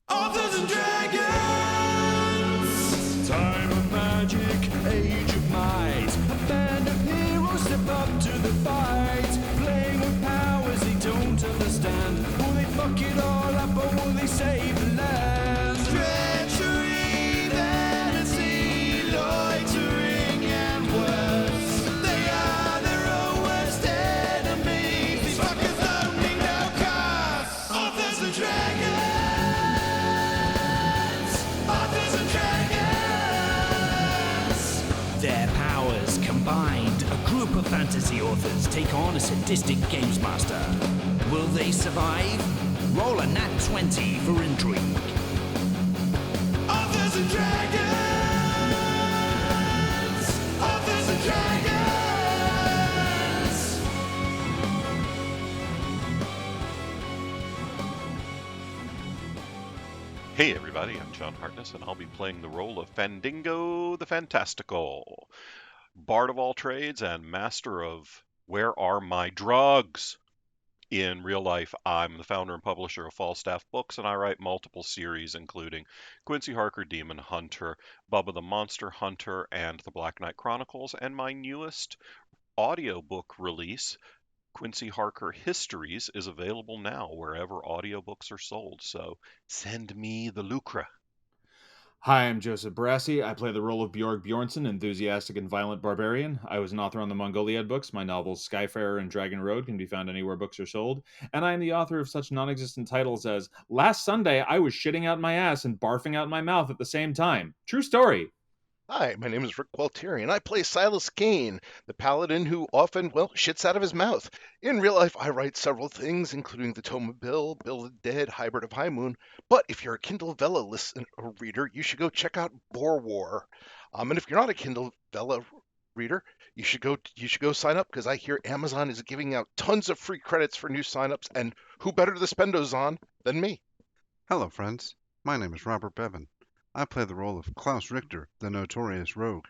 Authors and Dragons! Time of magic, age of might. A band of heroes step up to the fight. Playing with powers they don't understand. Will they fuck it all up or will they save the land? Treachery, vanity, loitering and worse. They are their own worst enemies. These fuckers only know cause. Authors and Dragons! Their powers combined, a group of fantasy authors take on a sadistic games master. Will they survive? Roll a nat 20 for intrigue. Authors and Dragons! Authors and Dragons! Hey everybody, I'm John Hartness, and I'll be playing the role of Fandango the Fantastical, bard of all trades and master of Where Are My Drugs? In real life, I'm the founder and publisher of Falstaff Books, and I write multiple series, including Quincy Harker Demon Hunter, Bubba the Monster Hunter, and the Black Knight Chronicles, and my newest audiobook release, Quincy Harker Histories, is available now wherever audiobooks are sold, so send me the lucre. Hi, I'm Joseph Barassi. I play the role of Bjorg Bjornsson, enthusiastic and violent barbarian. I was an author on the Mongoliad books. My novels Skyfarer and Dragon Road can be found anywhere books are sold. And I am the author of such non-existent titles as Last Sunday, I was shitting out my ass and barfing out my mouth at the same time. True story. Hi, my name is Rick Gualtieri, and I play Silas Kane, the paladin who often, shits out of his mouth. In real life, I write several things, including The Tome of Bill, Bill the Dead, Hybrid of High Moon. But if you're a Kindle Vella listener or reader, you should go check out Boar War. And if you're not a Kindle Vella reader, you should go sign up, because I hear Amazon is giving out tons of free credits for new signups, and who better to spend those on than me? Hello, friends. My name is Robert Bevan. I play the role of Klaus Richter, the notorious rogue.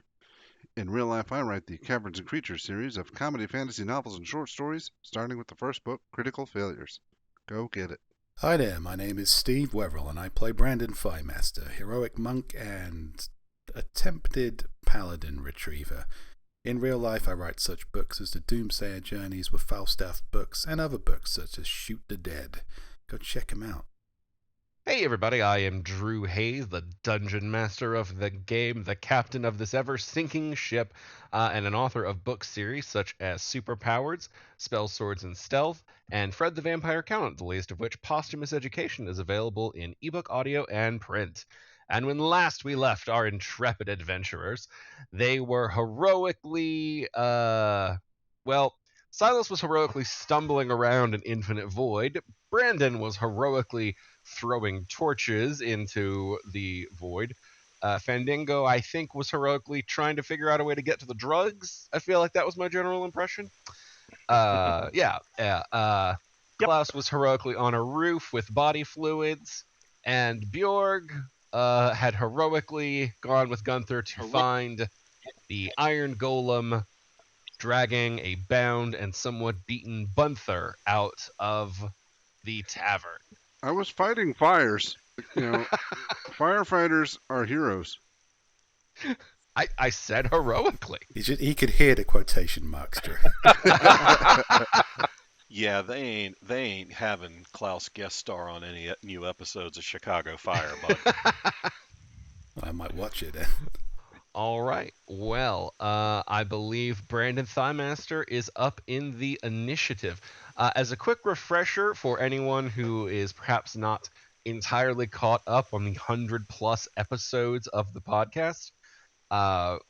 In real life, I write the Caverns and Creatures series of comedy, fantasy novels, and short stories, starting with the first book, Critical Failures. Go get it. Hi there, my name is Steve Weverill, and I play Brandon Firemaster, heroic monk and attempted paladin retriever. In real life, I write such books as the Doomsayer Journeys with Falstaff Books, and other books such as Shoot the Dead. Go check them out. Hey everybody, I am Drew Hayes, the Dungeon Master of the game, the captain of this ever-sinking ship, and an author of book series such as Superpowers, Spell, Swords, and Stealth, and Fred the Vampire Count, the latest of which, Posthumous Education, is available in ebook, audio, and print. And when last we left our intrepid adventurers, they were heroically, Silas was heroically stumbling around an infinite void. Brandon was heroically throwing torches into the void. Fandango, I think, was heroically trying to figure out a way to get to the drugs. I feel like that was my general impression. Klaus was heroically on a roof with body fluids, and Bjorg had heroically gone with Gunther to find the Iron Golem, dragging a bound and somewhat beaten Bunther out of the tavern. I was fighting fires. Firefighters are heroes. I said heroically. He could hear the quotation marks, Drew. Yeah, they ain't having Klaus guest star on any new episodes of Chicago Fire, but I might watch it then. All right. Well, I believe Brandon Thighmaster is up in the initiative. As a quick refresher for anyone who is perhaps not entirely caught up on the 100+ episodes of the podcast,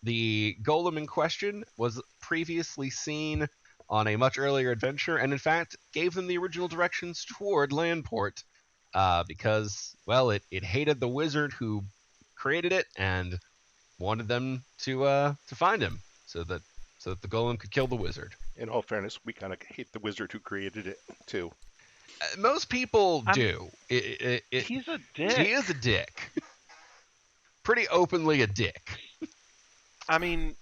the golem in question was previously seen on a much earlier adventure, and in fact gave them the original directions toward Landport, because, it hated the wizard who created it and wanted them to find him so that the golem could kill the wizard. In all fairness, we kind of hate the wizard who created it, too. Most people do. He's a dick. He is a dick. Pretty openly a dick. I mean,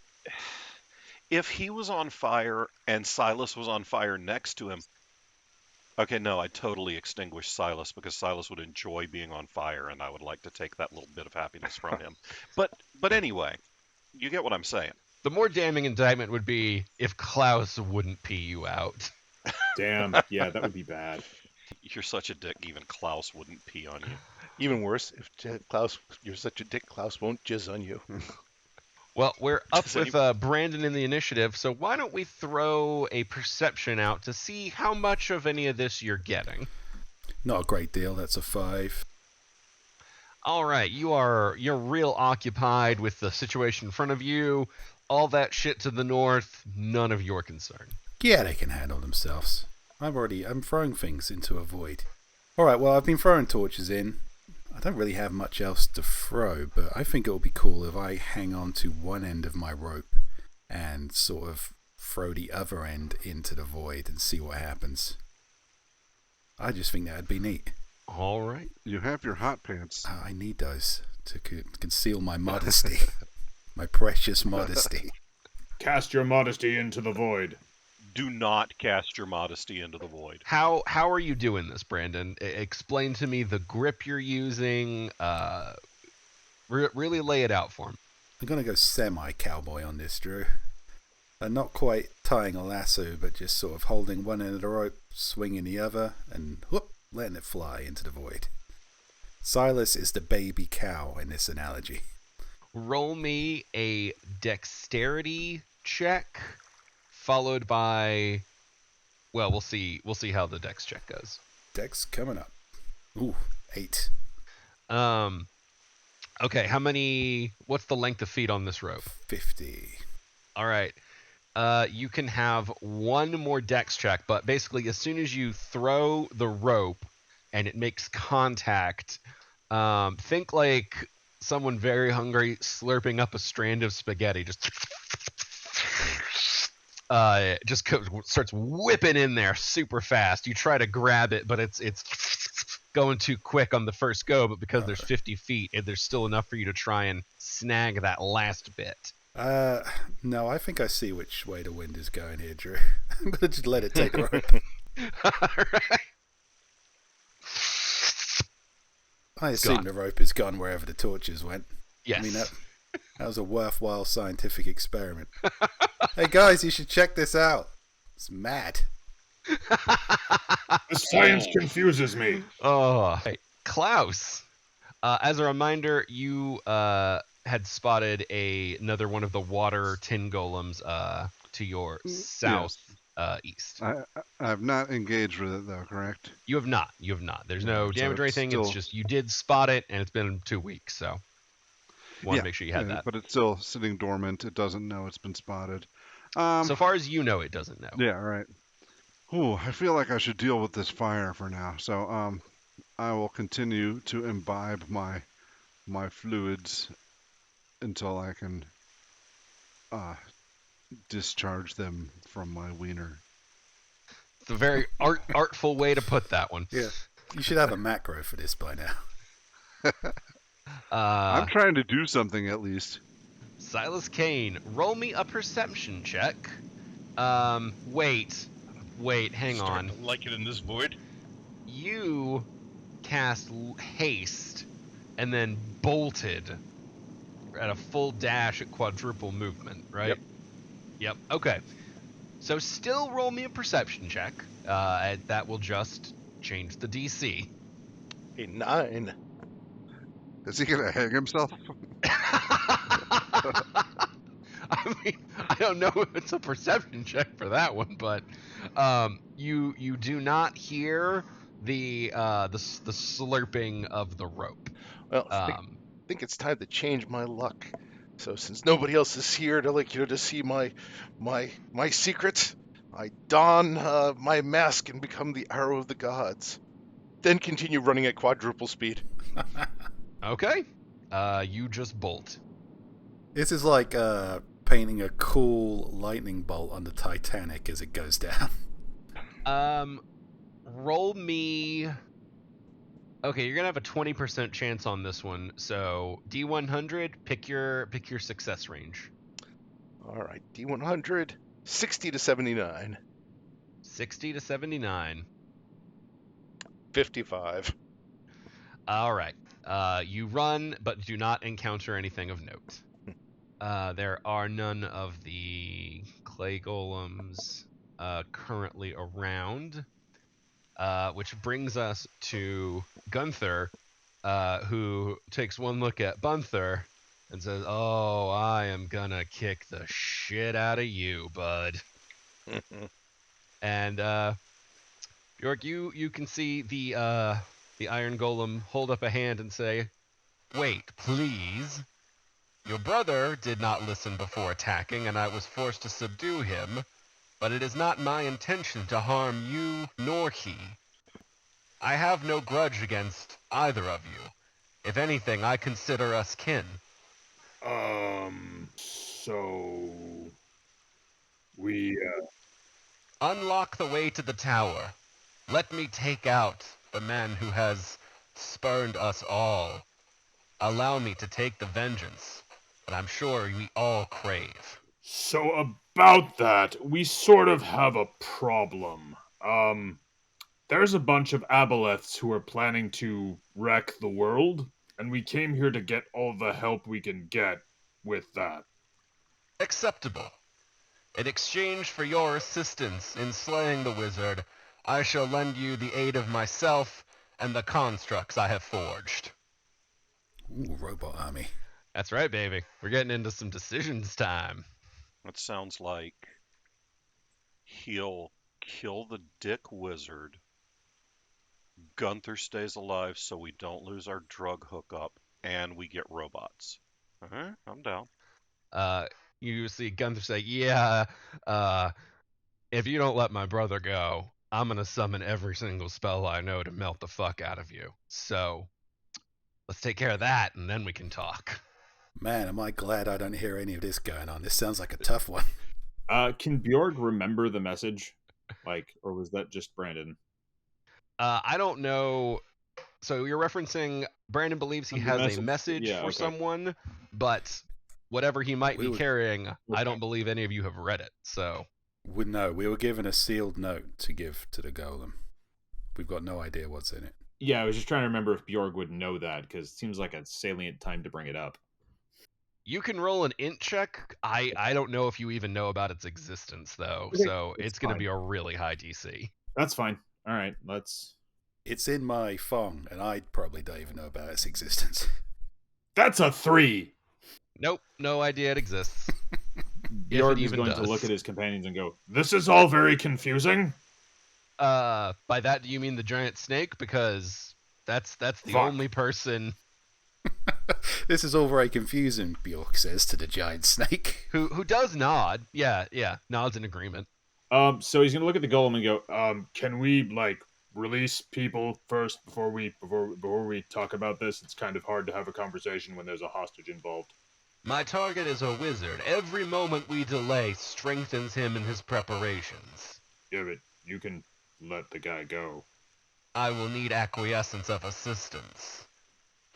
if he was on fire and Silas was on fire next to him, Okay, no, I totally extinguished Silas because Silas would enjoy being on fire, and I would like to take that little bit of happiness from him. But anyway, you get what I'm saying. The more damning indictment would be if Klaus wouldn't pee you out. Damn. Yeah, that would be bad. You're such a dick. Even Klaus wouldn't pee on you. Even worse, if Klaus, you're such a dick, Klaus won't jizz on you. Well, we're up Does with Brandon in the initiative, so why don't we throw a perception out to see how much of any of this you're getting? Not a great deal. That's a 5. All right, you're real occupied with the situation in front of you. All that shit to the north, none of your concern. Yeah, they can handle themselves. I'm throwing things into a void. Alright, well, I've been throwing torches in. I don't really have much else to throw, but I think it'll be cool if I hang on to one end of my rope and sort of throw the other end into the void and see what happens. I just think that'd be neat. All right. You have your hot pants. I need those to conceal my modesty. My precious modesty. Cast your modesty into the void. Do not cast your modesty into the void. How are you doing this, Brandon? Explain to me the grip you're using. Really lay it out for me. I'm going to go semi-cowboy on this, Drew. Not quite tying a lasso, but just sort of holding one end of the rope, swinging the other, and whoop, letting it fly into the void. Silas is the baby cow in this analogy. Roll me a dexterity check, followed by, well, we'll see how the dex check goes. Dex coming up. Ooh, 8. Okay, what's the length of feet on this rope? 50. All right. You can have one more dex check, but basically as soon as you throw the rope and it makes contact, think like someone very hungry slurping up a strand of spaghetti, just starts whipping in there super fast. You try to grab it, but it's going too quick on the first go, but because there's 50 feet, there's still enough for you to try and snag that last bit. No, I think I see which way the wind is going here, Drew. I'm going to just let it take the rope. Alright. I assume the rope is gone wherever the torches went. Yes. I mean, that was a worthwhile scientific experiment. Hey guys, you should check this out. It's mad. The science confuses me. Oh, hey, Klaus. As a reminder, you had spotted another one of the water tin golems to your south east. I have not engaged with it though, correct? You have not. There's no damage or anything. It's just you did spot it, and it's been 2 weeks, so want to make sure you had that. But it's still sitting dormant. It doesn't know it's been spotted. So far as you know, it doesn't know. Yeah, right. Ooh, I feel like I should deal with this fire for now. So I will continue to imbibe my fluids until I can discharge them from my wiener. It's a very artful way to put that one. Yeah, you should have a macro for this by now. I'm trying to do something at least. Silas Kane, roll me a perception check. Wait, hang on. Starting to like it in this void. You cast haste and then bolted at a full dash at quadruple movement, right? Yep. Okay. So still roll me a perception check. That will just change the DC. A 9. Is he gonna hang himself? I mean, I don't know if it's a perception check for that one, but you do not hear the slurping of the rope. Well, I think it's time to change my luck. So since nobody else is here to see my secret, I don my mask and become the arrow of the gods. Then continue running at quadruple speed. Okay. You just bolt. This is like painting a cool lightning bolt on the Titanic as it goes down. Roll me. Okay, you're gonna have a 20% chance on this one. So D100, pick your success range. All right, D100, 60 to 79. 60 to 79. 55. All right. You run, but do not encounter anything of note. There are none of the clay golems currently around, which brings us to Gunther, who takes one look at Bunther and says, "Oh, I am gonna kick the shit out of you, bud." And Bjork, you can see the Iron Golem hold up a hand and say, "Wait, please. Your brother did not listen before attacking, and I was forced to subdue him. But it is not my intention to harm you nor he. I have no grudge against either of you. If anything, I consider us kin." So we "Unlock the way to the tower. Let me take out the man who has spurned us all. Allow me to take the vengeance that I'm sure we all crave." So about that, we sort of have a problem. There's a bunch of aboleths who are planning to wreck the world, and we came here to get all the help we can get with that. "Acceptable. In exchange for your assistance in slaying the wizard, I shall lend you the aid of myself and the constructs I have forged." Ooh, robot army. That's right, baby. We're getting into some decisions time. That sounds like he'll kill the dick wizard. Gunther stays alive so we don't lose our drug hookup, and we get robots. I'm down. You see Gunther say, "Yeah, uh, if you don't let my brother go, I'm gonna summon every single spell I know to melt the fuck out of you. So let's take care of that, and then we can talk." Man, am I glad I don't hear any of this going on. This sounds like a tough one. Can Bjorg remember the message? Or was that just Brandon? I don't know. So you're referencing Brandon believes he The has a message- message yeah, for okay. someone, but whatever he might We be were- carrying, I don't believe any of you have read it. So We were given a sealed note to give to the golem. We've got no idea what's in it. Yeah, I was just trying to remember if Bjorg would know that, because it seems like a salient time to bring it up. you can roll an int check. I don't know if you even know about its existence though, Okay, so that's it's going to fine. be a really high DC. That's fine. All right, let's. It's in my phone, and I probably don't even know about its existence. That's a 3. Nope, no idea it exists. Bjorg is even going to does. look at his companions and go, "This is all very confusing." By that do you mean the giant snake? Because that's the Fuck. only person This is all very confusing, Bjork says to the giant snake. who does nod. Yeah, nods in agreement. So he's gonna look at the golem and go, "Can we release people first before we talk about this? It's kind of hard to have a conversation when there's a hostage involved." My target is a wizard. Every moment we delay strengthens him in his preparations. Yeah, but you can let the guy go. I will need acquiescence of assistance.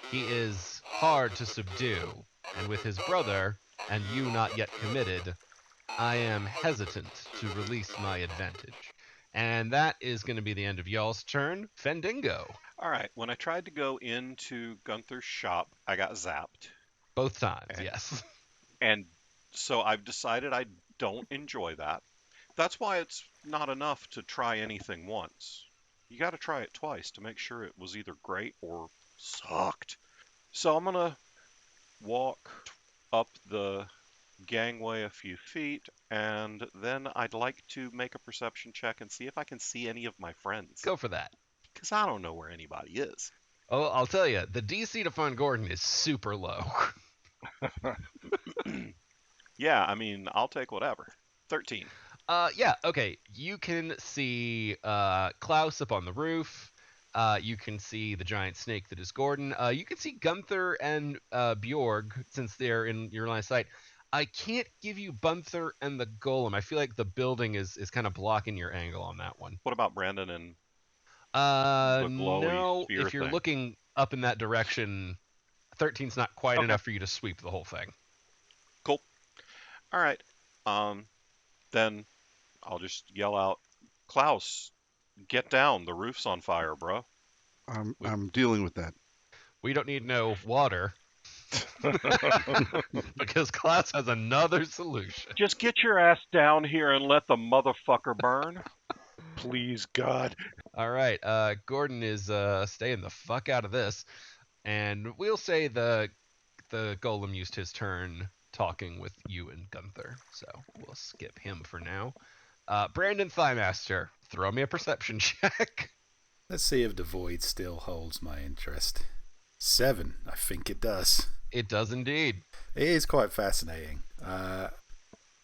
He is hard to subdue, and with his brother, and you not yet committed, I am hesitant to release my advantage. And that is going to be the end of y'all's turn. Fendingo. All right. When I tried to go into Gunther's shop, I got zapped. Both times, And- yes. And so I've decided I don't enjoy that. That's why it's not enough to try anything once. You got to try it twice to make sure it was either great or sucked. So I'm going to walk up the gangway a few feet, and then I'd like to make a perception check and see if I can see any of my friends. Go for that. Because I don't know where anybody is. Oh, I'll tell you, the DC to find Gordon is super low. Yeah, I mean, I'll take whatever. 13. Yeah, okay. You can see Klaus up on the roof. You can see the giant snake that is Gordon. You can see Gunther and Bjorg, since they're in your line of sight. I can't give you Gunther and the Golem. I feel like the building is kind of blocking your angle on that one. What about Brandon and the glowy No, spear if you're thing? looking up in that direction, 13's not quite Okay. enough for you to sweep the whole thing. Cool. All right. Then I'll just yell out, Klaus, get down. The roof's on fire, bro. I'm dealing with that. We don't need no water because Klaus has another solution. Just get your ass down here and let the motherfucker burn. Please, God. All right, Gordon is staying the fuck out of this, and we'll say the golem used his turn talking with you and Gunther, so we'll skip him for now. Brandon Thighmaster, throw me a perception check. Let's see if the void still holds my interest. 7, I think it does. It does indeed. It is quite fascinating.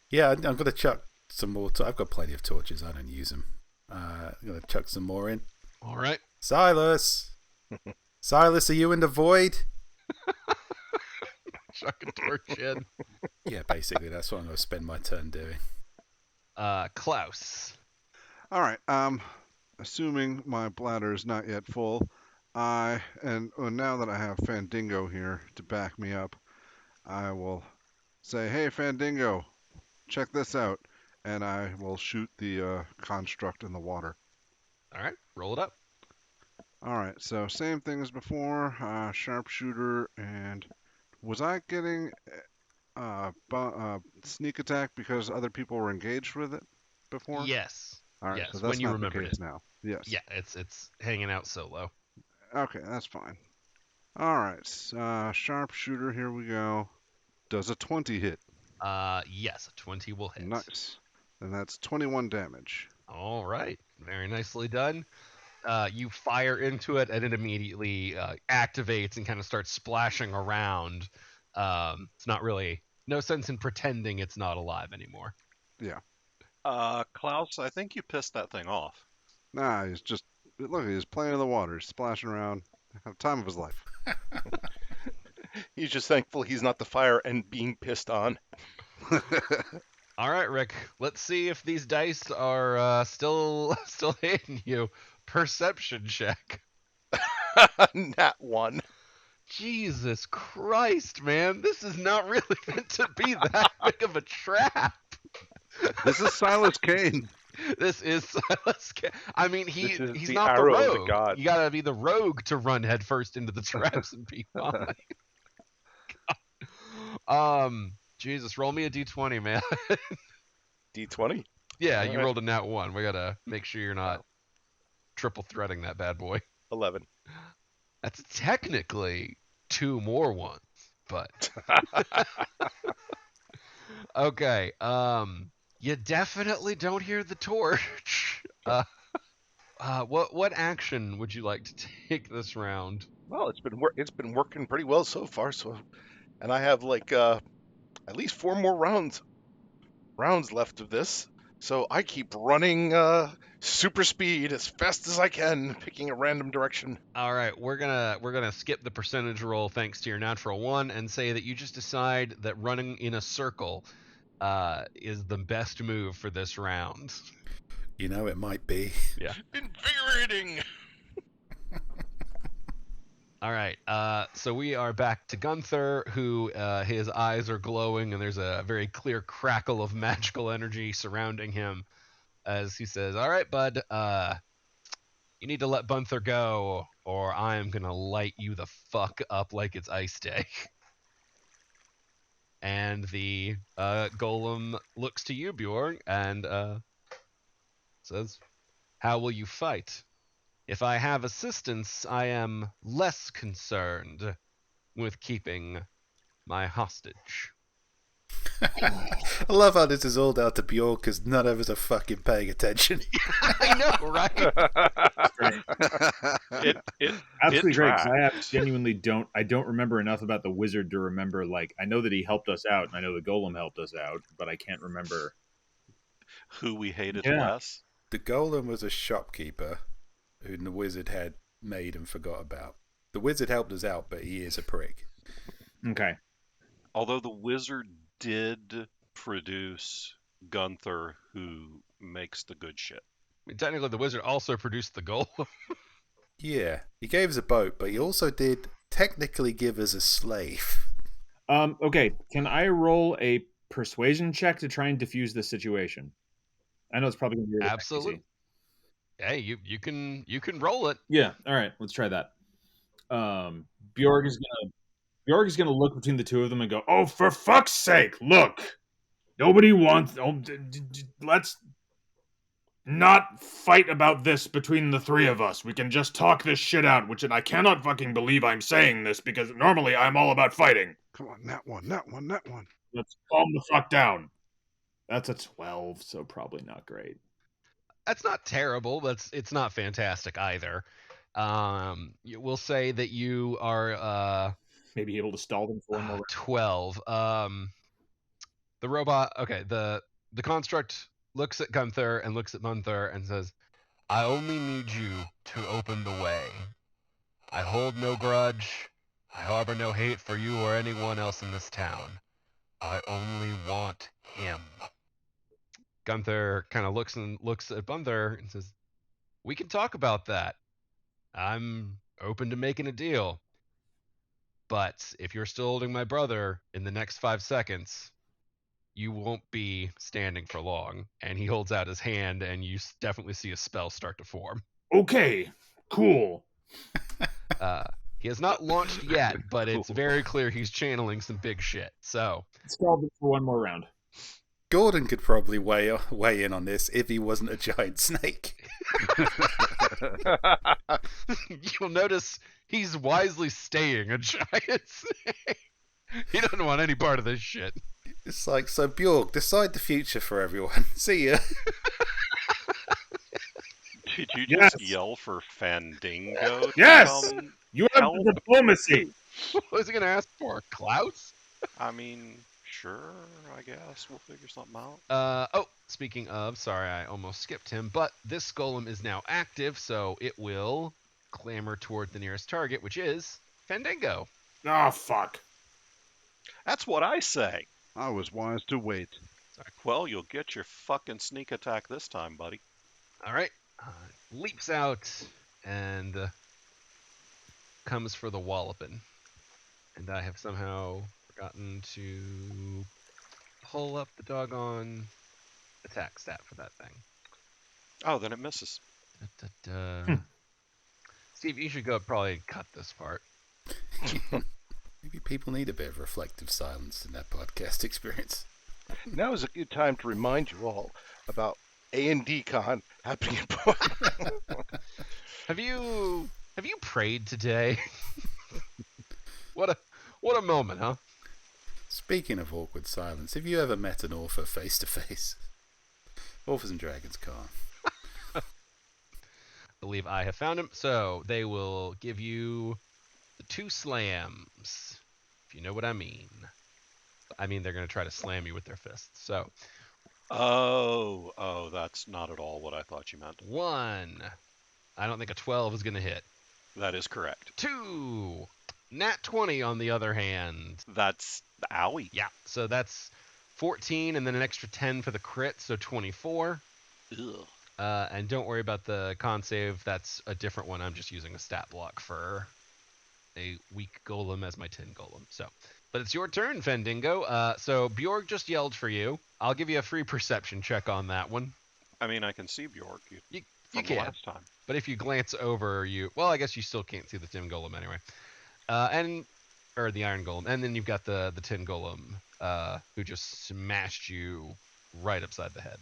Yeah, I'm going to chuck some more. I've got plenty of torches. I don't use them. I'm going to chuck some more in. All right. Silas! Silas, are you in the void? Chuck a torch in. Yeah, basically, that's what I'm going to spend my turn doing. Klaus. All right. Assuming my bladder is not yet full, now that I have Fandingo here to back me up, I will say, "Hey, Fandingo, check this out," and I will shoot the construct in the water. All right, roll it up. All right. So same thing as before. Sharpshooter, and was I getting sneak attack because other people were engaged with it before? Yes. All right, yes, so that's when you not remembered the case it. now. Yes. Yeah, it's hanging out solo. Okay, that's fine. All right, sharpshooter, here we go. Does a 20 hit? Yes, a 20 will hit. Nice. And that's 21 damage. All right, very nicely done. You fire into it, and it immediately activates and kind of starts splashing around. It's not really no sense in pretending it's not alive anymore. Yeah. Klaus, I think you pissed that thing off. Nah, he's playing in the water, splashing around, have time of his life. He's just thankful he's not the fire and being pissed on. All right, Rick. Let's see if these dice are still hitting you. Perception check. Nat 1. Jesus Christ, man! This is not really meant to be that big of a trap. This is Silas Kane. This is Silas. I mean, he's the not the arrow of the rogue. god. You gotta be the rogue to run headfirst into the traps and be fine. Jesus, roll me a d20, man. D20? Yeah, All you right. rolled a nat 1. We gotta make sure you're not triple threading that bad boy. 11. That's technically 2 more ones, but okay. You definitely don't hear the torch. What action would you like to take this round? Well, it's been working pretty well so far. And I have at least 4 more rounds left of this. So I keep running super speed as fast as I can, picking a random direction. All right, we're gonna skip the percentage roll thanks to your natural 1 and say that you just decide that running in a circle is the best move for this round. You know, it might be. Yeah. Invigorating. All right, so we are back to Gunther, who his eyes are glowing, and there's a very clear crackle of magical energy surrounding him as he says, "All right, bud, you need to let Gunther go, or I am gonna light you the fuck up like it's ice day." And the golem looks to you, Bjorn, and says, "How will you fight? If I have assistance, I am less concerned with keeping my hostage." I love how this is all down to Bjork because none of us are fucking paying attention. I know, right? Absolutely it great. 'Cause I tracks. genuinely don't remember enough about the wizard to remember. I know that he helped us out, and I know the golem helped us out, but I can't remember Who we hated Yeah. less. The golem was a shopkeeper who the wizard had made and forgot about. The wizard helped us out, but he is a prick. Okay. Although the wizard did produce Gunther, who makes the good shit. I mean, technically, the wizard also produced the golem. Yeah, he gave us a boat, but he also did technically give us a slave. Okay. Can I roll a persuasion check to try and diffuse this situation? I know it's probably going to be really Absolutely. crazy. Hey, you can roll it. Yeah. All right. Let's try that. Bjorg is gonna look between the two of them and go, "Oh, for fuck's sake! Look, nobody wants. Oh, let's not fight about this between the three of us. We can just talk this shit out." Which, and I cannot fucking believe I'm saying this because normally I'm all about fighting. Come on, that one, that one, that one. Let's calm the fuck down. That's a 12, so probably not great. That's not terrible, but it's not fantastic either. We'll say that you are Maybe able to stall them for one more round. 12. The robot, okay, the construct looks at Gunther and looks at Gunther and says, "I only need you to open the way. I hold no grudge. I harbor no hate for you or anyone else in this town. I only want him." Gunther kind of looks at Gunther and says, "We can talk about that. I'm open to making a deal. But if you're still holding my brother in the next 5 seconds, you won't be standing for long." And he holds out his hand, and you definitely see a spell start to form. Okay, cool. He has not launched yet, but it's very clear he's channeling some big shit. So Stall them for one more round. Gordon could probably weigh in on this if he wasn't a giant snake. you'll notice he's wisely staying a giant snake. He doesn't want any part of this shit. It's like, so Bjorg, decide the future for everyone. See ya. Did you Yes. just yell for Fandango? Yes! To You have help? the diplomacy. What is he gonna ask for? Klaus? I mean, sure, I guess. We'll figure something out. Speaking of, sorry, I almost skipped him, but this golem is now active, so it will clamber toward the nearest target, which is Fandango. Oh, fuck. That's what I say. I was wise to wait. Well, you'll get your fucking sneak attack this time, buddy. All right. Leaps out and comes for the walloping. And I have somehow forgotten to pull up the doggone attack stat for that thing. Oh, then it misses. Steve, you should go probably cut this part. Maybe people need a bit of reflective silence in their podcast experience. Now is a good time to remind you all about A&D Con happening in Have you prayed today? What a moment, huh? Speaking of awkward silence, have you ever met an author face to face? Authors and Dragons Con. I believe I have found him. So they will give you the 2 slams, if you know what I mean. I mean, they're going to try to slam you with their fists. So Oh, that's not at all what I thought you meant. 1. I don't think a 12 is going to hit. That is correct. 2. Nat 20 on the other hand. That's owie. Yeah, so that's 14 and then an extra 10 for the crit, so 24. Ugh. And don't worry about the con save. That's a different one. I'm just using a stat block for a weak golem as my tin golem. So, but it's your turn, Fendingo. So Bjorg just yelled for you. I'll give you a free perception check on that one. I mean, I can see Bjork. You from can. last time. But if you glance over, well, I guess you still can't see the tin golem anyway. Or the iron golem, and then you've got the tin golem, who just smashed you right upside the head.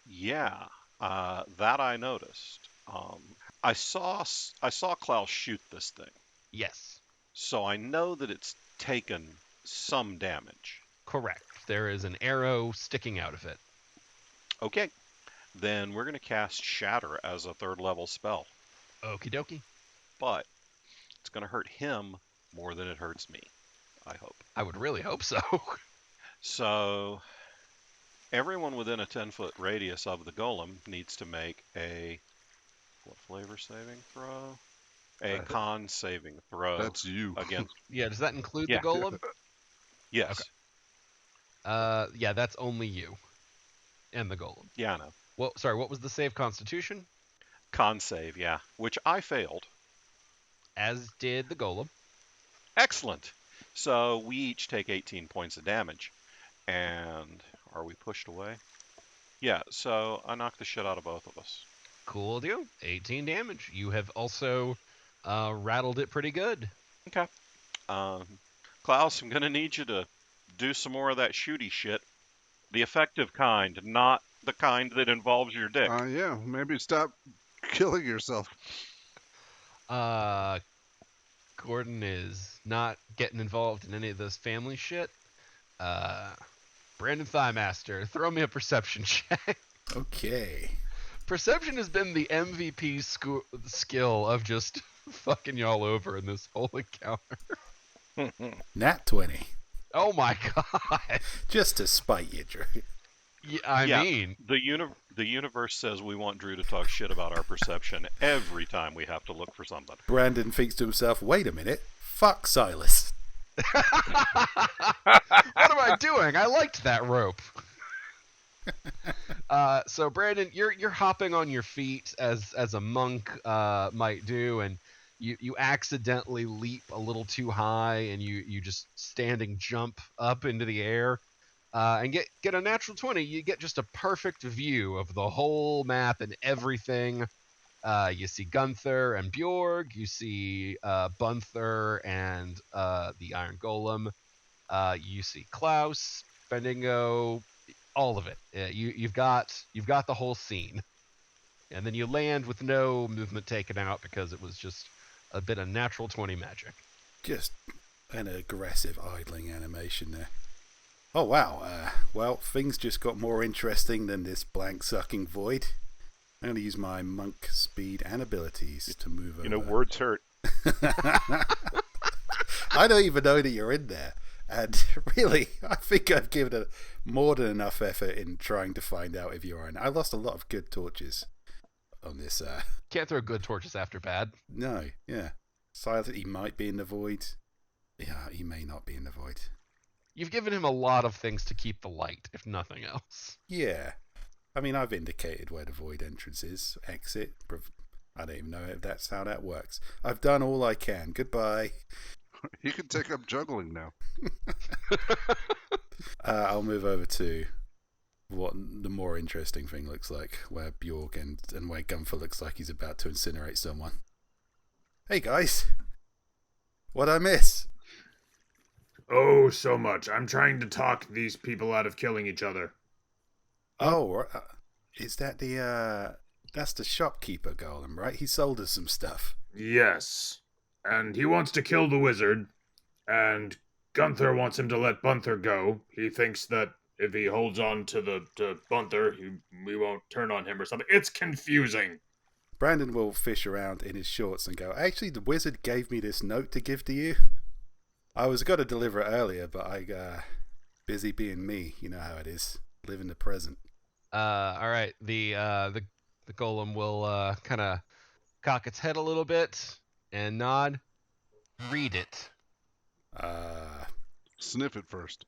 Yeah, that I noticed. I saw Klaus shoot this thing. Yes. So I know that it's taken some damage. Correct. There is an arrow sticking out of it. Okay. Then we're going to cast Shatter as a 3rd level spell. Okie dokie. But it's going to hurt him more than it hurts me, I hope. I would really hope so. So everyone within a 10-foot radius of the golem needs to make a what flavor saving throw? A con saving throw. That's you. Against. Yeah, does that include Yeah. the golem? Yes. Okay. Yeah, that's only you and the golem. Yeah, I know. Well, sorry, what was the save? Constitution? Con save, yeah. Which I failed. As did the golem. Excellent. So we each take 18 points of damage. And are we pushed away? Yeah, so I knocked the shit out of both of us. Cool deal. 18 damage. You have also rattled it pretty good. Okay. Klaus, I'm gonna need you to do some more of that shooty shit. The effective kind, not the kind that involves your dick. Yeah, maybe stop killing yourself. Gordon is not getting involved in any of this family shit. Brandon Thighmaster, throw me a perception check. Okay. Perception has been the MVP skill of just fucking y'all over in this whole encounter. Nat 20. Oh my god. Just to spite you, Drew. Yeah, I mean, the universe says we want Drew to talk shit about our perception every time we have to look for something. Brandon thinks to himself, wait a minute, fuck Silas. what am I doing? I liked that rope. So Brandon, you're hopping on your feet as a monk might do, and you accidentally leap a little too high, and you just standing jump up into the air, and get a natural 20. You get just a perfect view of the whole map and everything. You see Gunther and Bjorg. You see Bunther and the Iron Golem. You see Klaus, Fendingo, all of it. You've got the whole scene, and then you land with no movement taken out because it was just a bit of natural 20 magic. Just an aggressive idling animation there. Oh wow, well, things just got more interesting than this blank sucking void. I'm going to use my monk speed and abilities to move over. Words hurt. I don't even know that you're in there. And really, I think I've given it more than enough effort in trying to find out if you're in. I lost a lot of good torches on this. Can't throw good torches after bad. No, yeah. Silas, he might be in the void. Yeah, he may not be in the void. You've given him a lot of things to keep the light, if nothing else. Yeah. I mean, I've indicated where the void entrance is. Exit. I don't even know if that's how that works. I've done all I can. Goodbye. You can take up juggling now. I'll move over to what the more interesting thing looks like, where Bjorg and where Gunther looks like he's about to incinerate someone. Hey guys, what'd I miss? Oh, so much. I'm trying to talk these people out of killing each other. Oh, is that that's the shopkeeper golem, right? He sold us some stuff. Yes. And he wants to kill the wizard, and Gunther wants him to let Bunther go. He thinks that if he holds on to Bunther, we won't turn on him or something. It's confusing. Brandon will fish around in his shorts and go, actually, the wizard gave me this note to give to you. I was going to deliver it earlier, but I got busy being me. You know how it is. Live in the present. All right. The golem will kind of cock its head a little bit and nod. Read it. Sniff it first.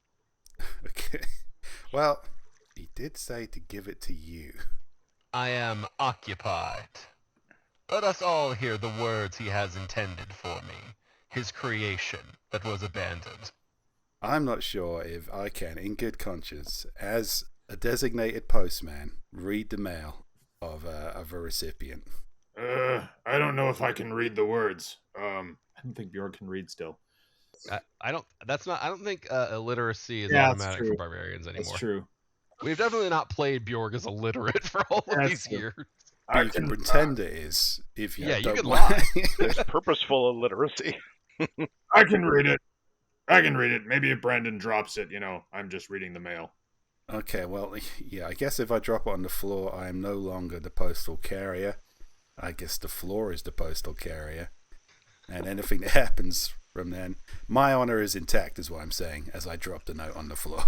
Okay. Well, he did say to give it to you. I am occupied. Let us all hear the words he has intended for me. His creation that was abandoned. I'm not sure if I can, in good conscience, as a designated postman, read the mail of a recipient. I don't know if I can read the words. I don't think Bjorn can read still. I don't think illiteracy is Yeah, automatic for barbarians anymore. That's true. We've definitely not played Bjorg as illiterate for all of these true. years. But you can pretend it is if you Yeah, don't you can want. lie. There's purposeful illiteracy. I can read it. Maybe if Brandon drops it, I'm just reading the mail. Okay, well, yeah, I guess if I drop it on the floor, I am no longer the postal carrier. I guess the floor is the postal carrier. And anything that happens from then, my honor is intact, is what I'm saying, as I drop the note on the floor.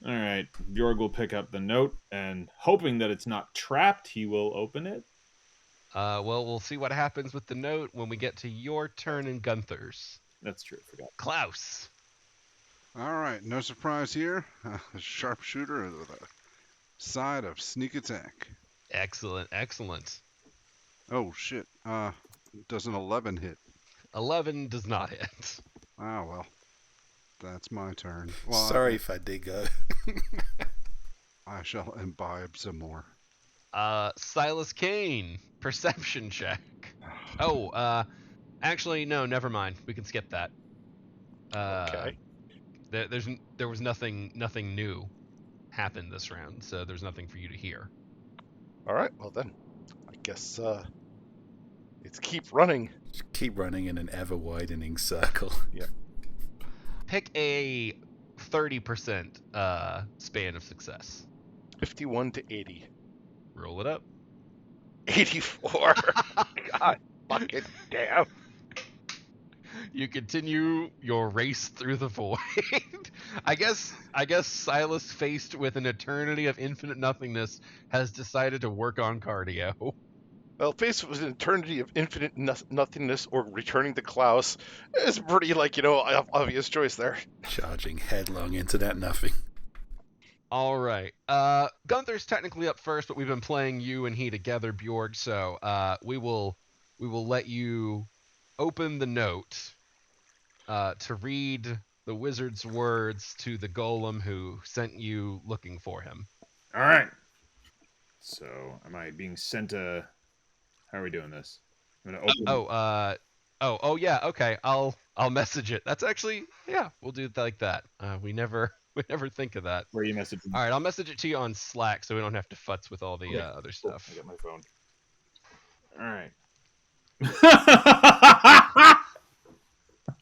All right. Bjorg will pick up the note, and hoping that it's not trapped, he will open it. Well, we'll see what happens with the note when we get to your turn and Gunther's. That's true. I forgot. Klaus. All right, no surprise here. A sharpshooter with a side of sneak attack. Excellent. Oh, shit. Does an 11 hit? 11 does not hit. Ah, well. That's my turn. Well, Sorry if I did go. I shall imbibe some more. Silas Kane, perception check. Oh, actually, no, never mind. We can skip that. Okay. There was nothing new happened this round, so there's nothing for you to hear. All right. Well then, I guess it's keep running. Just keep running in an ever widening circle. Pick a 30% span of success. 51 to 80. Roll it up. 84. God fucking damn. You continue your race through the void. I guess Silas, faced with an eternity of infinite nothingness, has decided to work on cardio. Well, faced with an eternity of infinite nothingness or returning to Klaus is pretty, obvious choice there. Charging headlong into that nothing. All right. Gunther's technically up first, but we've been playing you and he together, Bjorg. So we will let you open the note to read the wizard's words to the golem who sent you looking for him. All right. So, am I being sent a? How are we doing this? I'm gonna open. Oh yeah. Okay. I'll message it. That's actually, yeah. We'll do it like that. We never think of that. Where are you messaging? All right. I'll message it to you on Slack so we don't have to futz with all the other stuff. I got my phone. All right.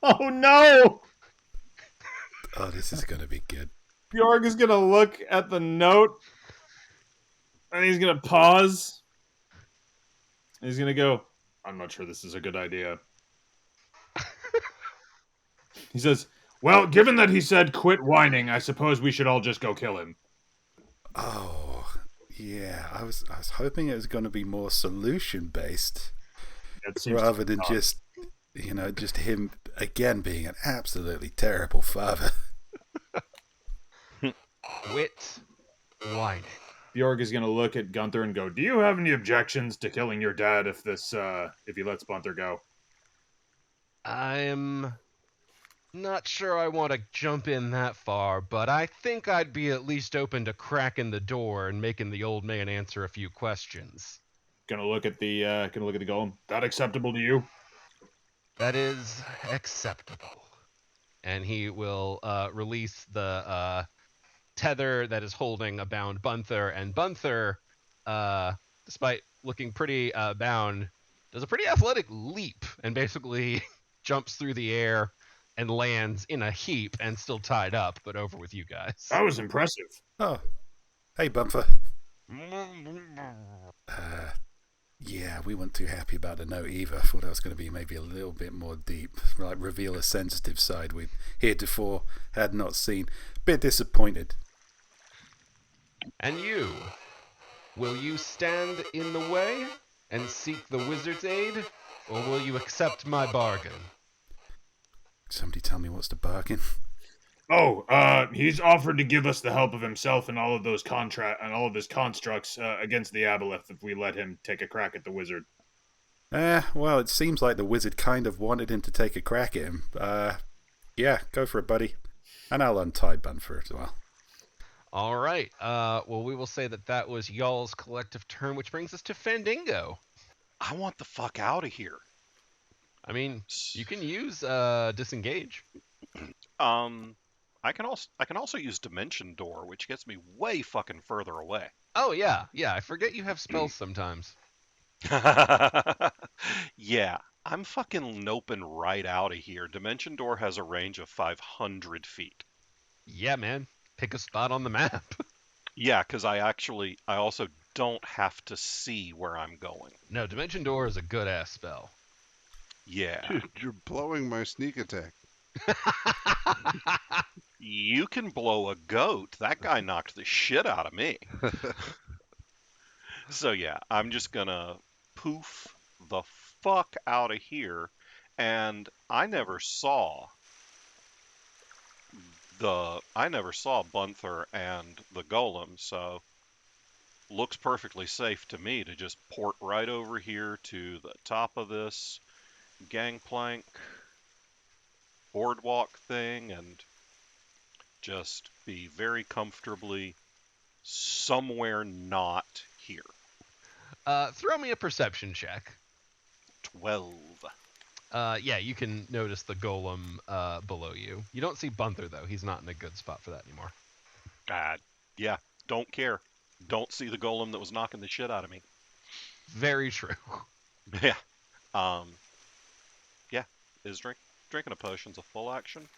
Oh no! Oh, this is going to be good. Bjorg is gonna look at the note, and he's gonna pause. And he's gonna go, "I'm not sure this is a good idea." He says, "Well, given that he said quit whining, I suppose we should all just go kill him." Oh, yeah. I was hoping it was going to be more solution based rather than just him again being an absolutely terrible father. Quit whining. Bjorg is gonna look at Gunther and go, "Do you have any objections to killing your dad if he lets Gunther go?" I'm not sure I want to jump in that far, but I think I'd be at least open to cracking the door and making the old man answer a few questions. Gonna look at the golem. That acceptable to you? That is acceptable. And he will release the tether that is holding a bound Bunther, and Bunther, despite looking pretty bound, does a pretty athletic leap and basically jumps through the air and lands in a heap and still tied up, but over with you guys. That was impressive. Oh, hey, Bumper. Yeah, we weren't too happy about the note either. Thought that was going to be maybe a little bit more deep, like reveal a sensitive side we heretofore had not seen. Bit disappointed. And you, will you stand in the way and seek the wizard's aid, or will you accept my bargain? Somebody tell me what's the bargain? Oh, he's offered to give us the help of himself and all of those all of his constructs against the Aboleth if we let him take a crack at the wizard. Well, it seems like the wizard kind of wanted him to take a crack at him. Yeah, go for it, buddy. And I'll untie Bunfer as well. All right. Well, we will say that was y'all's collective turn, which brings us to Fandango. I want the fuck out of here. I mean, you can use disengage. I can also use Dimension Door, which gets me way fucking further away. Oh yeah. I forget you have spells sometimes. Yeah, I'm fucking noping right out of here. Dimension Door has a range of 500 feet. Yeah, man. Pick a spot on the map. Yeah, because I also don't have to see where I'm going. No, Dimension Door is a good ass spell. Yeah. Dude, you're blowing my sneak attack. You can blow a goat. That guy knocked the shit out of me. So yeah, I'm just gonna poof the fuck out of here. And I never saw Bunther and the Golem, so looks perfectly safe to me to just port right over here to the top of this gangplank boardwalk thing and just be very comfortably somewhere not here. Throw me a perception check. 12. Yeah, you can notice the golem below you. You don't see Bunther, though. He's not in a good spot for that anymore. Yeah, don't care. Don't see the golem that was knocking the shit out of me. Very true. Yeah. Yeah. Is drinking a potion's a full action?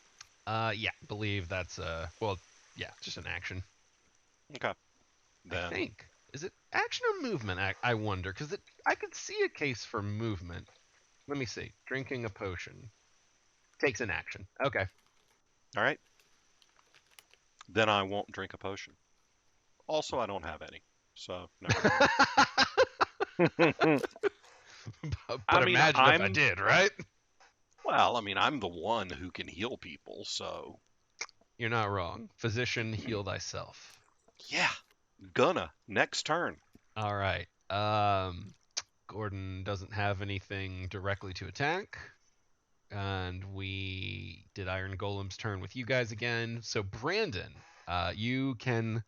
Yeah, believe that's just an action. Okay. Then I think. Is it action or movement? I wonder, because I could see a case for movement. Let me see. Drinking a potion takes an action. Okay. all right. Then I won't drink a potion. Also, I don't have any. So, never mind. But imagine if I did, right? Well, I mean, I'm the one who can heal people, so You're not wrong. Physician, heal thyself. yeah. Gonna. Next turn. All right. Gordon doesn't have anything directly to attack. And we did Iron Golem's turn with you guys again. So Brandon, you can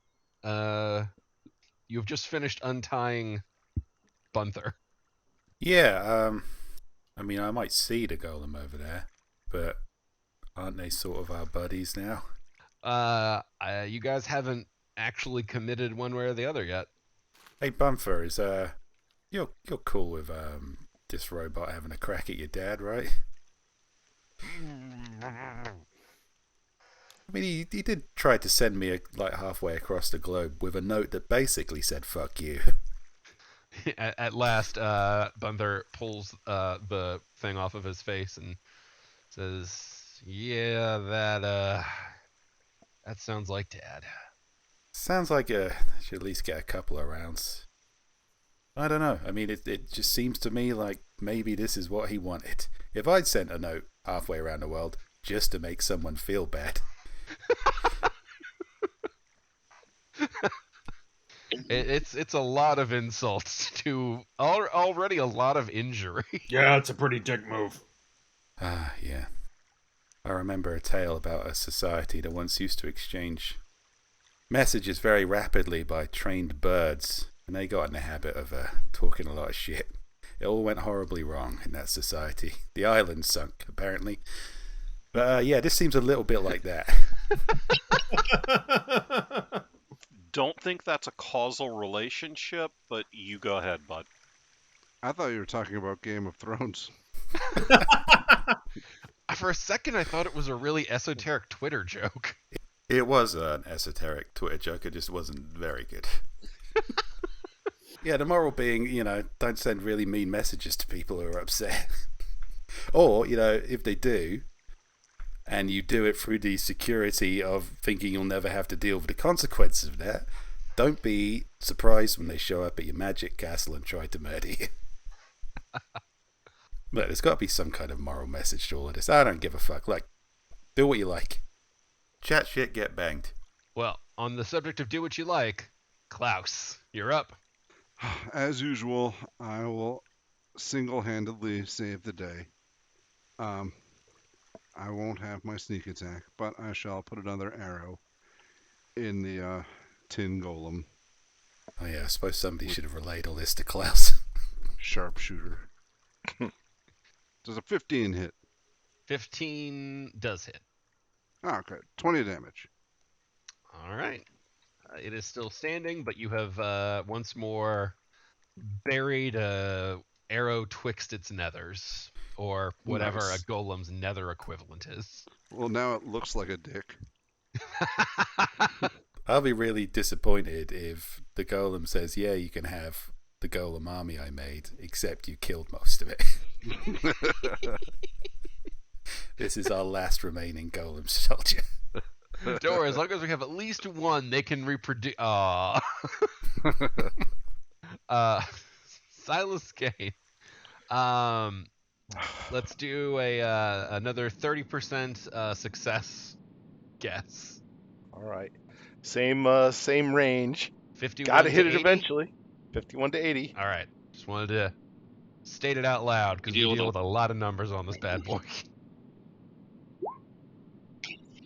you've just finished untying Bunther. Yeah, I mean, I might see the golem over there, but aren't they sort of our buddies now? You guys haven't actually committed one way or the other yet. Hey, Bumfer, is you're cool with this robot having a crack at your dad, right? I mean, he did try to send me like halfway across the globe with a note that basically said "fuck you." At last, Bunther pulls the thing off of his face and says, "Yeah, that sounds like Dad." Sounds like I should at least get a couple of rounds. I don't know. I mean, it just seems to me like maybe this is what he wanted. If I'd sent a note halfway around the world just to make someone feel bad. It's a lot of insults to already a lot of injury. Yeah, it's a pretty dick move. Ah, yeah. I remember a tale about a society that once used to exchange messages very rapidly by trained birds, and they got in the habit of talking a lot of shit. It all went horribly wrong in that society. The island sunk, apparently. But yeah, this seems a little bit like that. Don't think that's a causal relationship, but you go ahead, bud. I thought you were talking about Game of Thrones. For a second, I thought it was a really esoteric Twitter joke. It was an esoteric Twitter joke. It just wasn't very good. Yeah, the moral being, don't send really mean messages to people who are upset. Or, if they do, and you do it through the security of thinking you'll never have to deal with the consequences of that, don't be surprised when they show up at your magic castle and try to murder you. But there's got to be some kind of moral message to all of this. I don't give a fuck. Like, do what you like. Chat shit, get banged. Well, on the subject of do what you like, Klaus, you're up. As usual, I will single-handedly save the day. I won't have my sneak attack, but I shall put another arrow in the tin golem. Oh yeah, I suppose somebody should have relayed all this to Klaus. Sharpshooter. Does a 15 hit? 15 does hit. Oh, okay. 20 damage. All right. It is still standing, but you have once more buried a arrow twixt its nethers, or whatever Nice. a golem's nether equivalent is. Well, now it looks like a dick. I'll be really disappointed if the golem says, yeah, you can have the golem army I made, except you killed most of it. This is our last remaining golem soldier. Don't worry, as long as we have at least one, they can reproduce. Silas Kane. Let's do another 30% success guess. All right. Same range. 51 Gotta hit to it 80? eventually. 51 to 80. All right. Just wanted to state it out loud because we deal with a lot of numbers on this bad boy.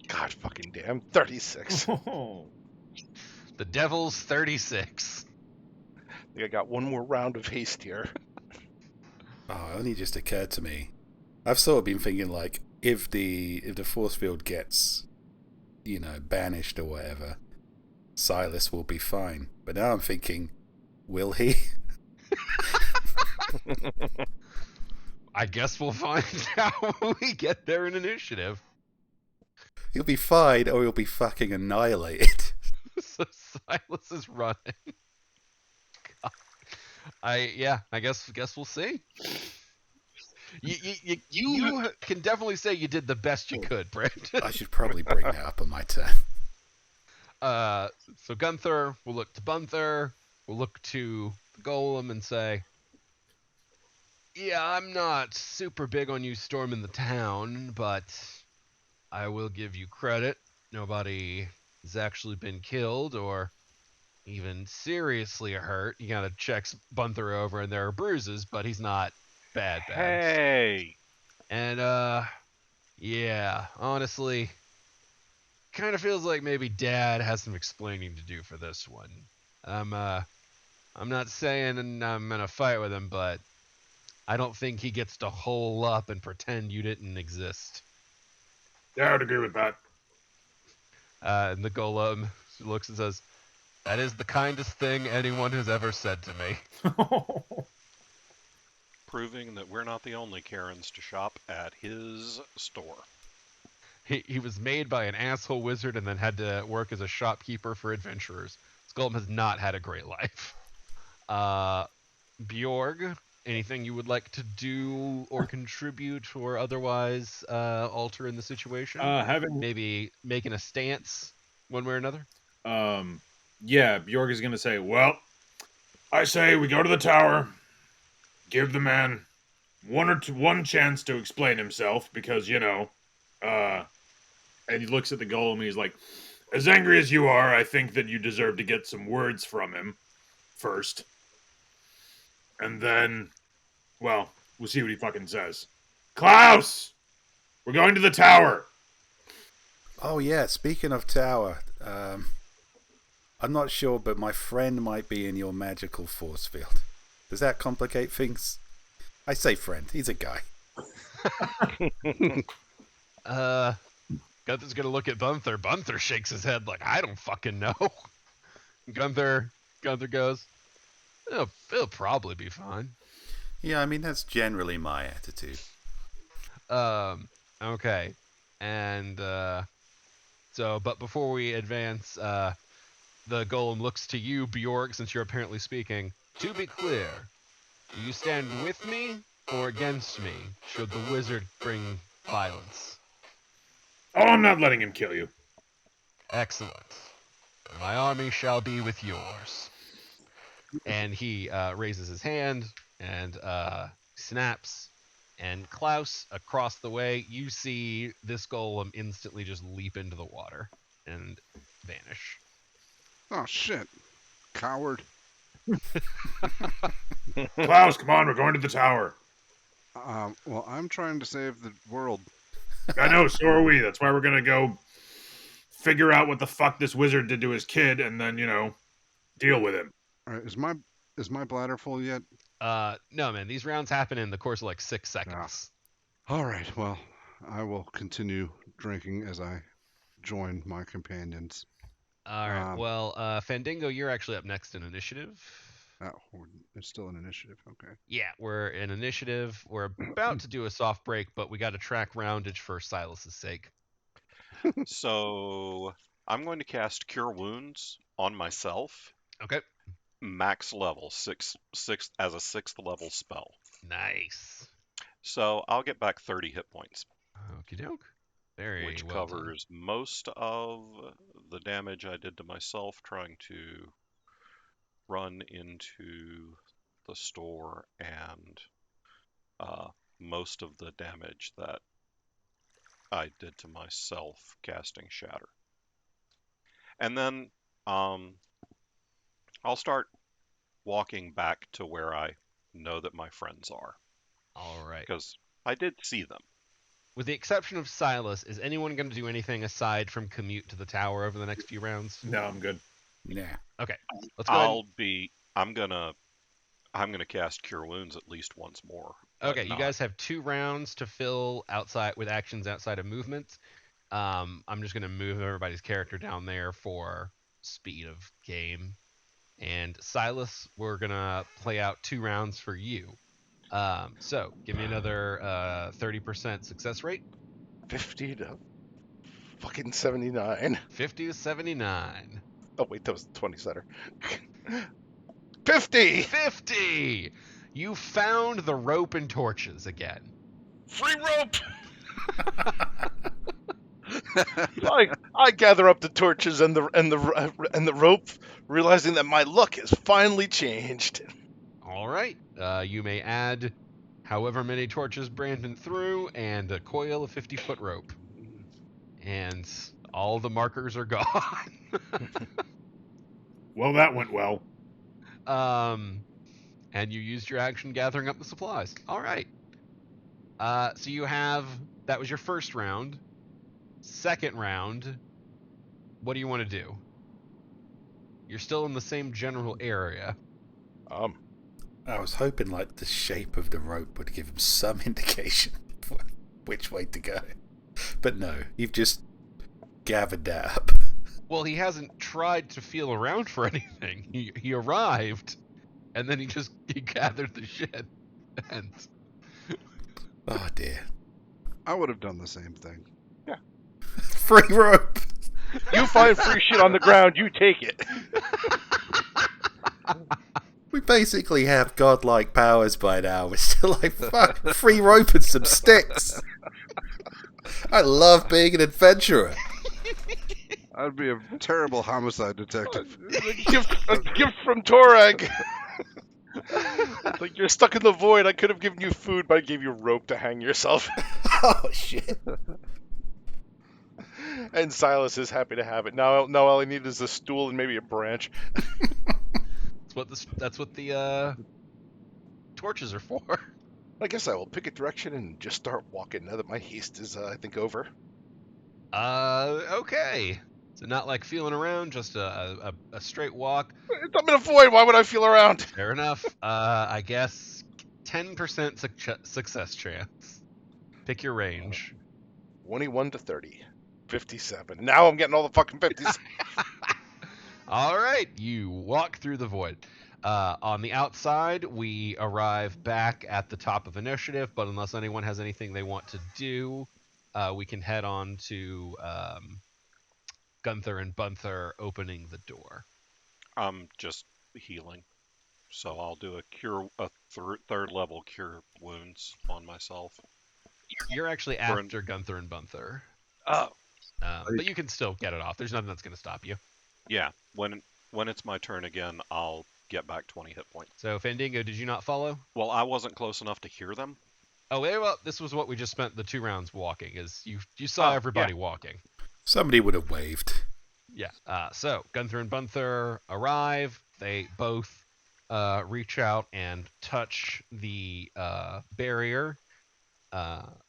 God fucking damn. 36. The Devil's 36. think I got one more round of haste here. Oh, it only just occurred to me. I've sort of been thinking like, if the force field gets, banished or whatever, Silas will be fine. But now I'm thinking, will he? I guess we'll find out when we get there in initiative. He'll be fine, or he'll be fucking annihilated. So Silas is running. God. I guess we'll see. You can definitely say you did the best you could, Brandon. I should probably bring that up on my turn. So Gunther will look to Bunther, will look to the Golem and say, yeah, I'm not super big on you storming the town, but I will give you credit. Nobody has actually been killed or even seriously hurt. He kind of checks Bunther over, and there are bruises, but he's not bad. Hey, And yeah, honestly, kind of feels like maybe Dad has some explaining to do for this one. I'm not saying I'm gonna fight with him, but I don't think he gets to hole up and pretend you didn't exist. Yeah, I'd agree with that. And the Golem looks and says, "That is the kindest thing anyone has ever said to me." proving that we're not the only Karens to shop at his store. He was made by an asshole wizard and then had to work as a shopkeeper for adventurers. This Golem has not had a great life. Bjorg, anything you would like to do or contribute or otherwise alter in the situation? Maybe making a stance one way or another? Yeah, Bjorg is going to say, well, I say we go to the tower, give the man one chance to explain himself, because, and he looks at the golem and he's like, as angry as you are, I think that you deserve to get some words from him first. And then, well, we'll see what he fucking says. Klaus! We're going to the tower! Oh yeah, speaking of tower, I'm not sure, but my friend might be in your magical force field. Does that complicate things? I say friend, he's a guy. Gunther's gonna look at Bunther. Bunther shakes his head like, I don't fucking know. Gunther goes, it'll probably be fine. Yeah, I mean, that's generally my attitude. Okay. And, but before we advance, the Golem looks to you, Bjork, since you're apparently speaking. To be clear, do you stand with me or against me, should the wizard bring violence? Oh, I'm not letting him kill you. Excellent. My army shall be with yours. And he raises his hand and snaps. And Klaus, across the way, you see this golem instantly just leap into the water and vanish. Oh, shit. Coward. Klaus, come on, we're going to the tower. Well, I'm trying to save the world. I know, so are we. That's why we're going to go figure out what the fuck this wizard did to his kid and then, deal with him. All right, is my bladder full yet? No, man. These rounds happen in the course of like 6 seconds. All right, well, I will continue drinking as I join my companions. All right. Well, Fandango, you're actually up next in initiative. Oh, it's still an initiative. Okay. Yeah, we're in initiative. We're about to do a soft break, but we got to track roundage for Silas's sake. So I'm going to cast Cure Wounds on myself. Okay. Max level, sixth as a 6th level spell. Nice. So I'll get back 30 hit points. Okie doke. Very which well covers most of the damage I did to myself trying to run into the store, and most of the damage that I did to myself casting Shatter. And then I'll start walking back to where I know that my friends are. All right. Because I did see them. With the exception of Silas, is anyone going to do anything aside from commute to the tower over the next few rounds? No, I'm good. Yeah. Okay. Let's go ahead. I'm gonna I'm going to cast Cure Wounds at least once more. but Okay, you not- guys have 2 rounds to fill outside with actions outside of movement. I'm just gonna move everybody's character down there for speed of game. And Silas, we're gonna play out 2 rounds for you. So give me another 30% success rate. 50 to fucking 79. 50 to 79. Oh, wait, that was the 20 setter. 50! 50! You found the rope and torches again. Free rope! I gather up the torches and the rope, realizing that my luck has finally changed. All right. You may add however many torches Brandon threw and a coil of 50-foot rope. And all the markers are gone. Well, that went well. And you used your action gathering up the supplies. All right. So you have, that was your first round. Second round, what do you want to do? You're still in the same general area. I was hoping like the shape of the rope would give him some indication of which way to go. But no, you've just gathered that up. Well, he hasn't tried to feel around for anything. He arrived, and then he gathered the shit. And Oh dear. I would have done the same thing. Free rope! You find free shit on the ground, you take it. We basically have godlike powers by now. We're still like, fuck, free rope and some sticks. I love being an adventurer. I'd be a terrible homicide detective. A gift from Torag. It's like, you're stuck in the void. I could have given you food, but I gave you rope to hang yourself. Oh shit. And Silas is happy to have it. Now all I need is a stool and maybe a branch. that's what the torches are for. I guess I will pick a direction and just start walking now that my haste is, I think, over. Okay. So not like feeling around, just a straight walk. I'm in a void. Why would I feel around? Fair enough. I guess 10% success chance. Pick your range. 21 to 30. 57. Now I'm getting all the fucking 50s. All right, you walk through the void. On the outside, we arrive back at the top of initiative, but unless anyone has anything they want to do, we can head on to Gunther and Bunther opening the door. I'm just healing. So I'll do a third level Cure Wounds on myself. You're actually after Gunther and Bunther. Oh. But you can still get it off. There's nothing that's going to stop you. Yeah, when it's my turn again, I'll get back 20 hit points. So, Fandango, did you not follow? Well, I wasn't close enough to hear them. Oh, well, this was what we just spent the 2 rounds walking, is you saw everybody walking. Somebody would have waved. Yeah. So, Gunther and Bunther arrive. They both reach out and touch the barrier.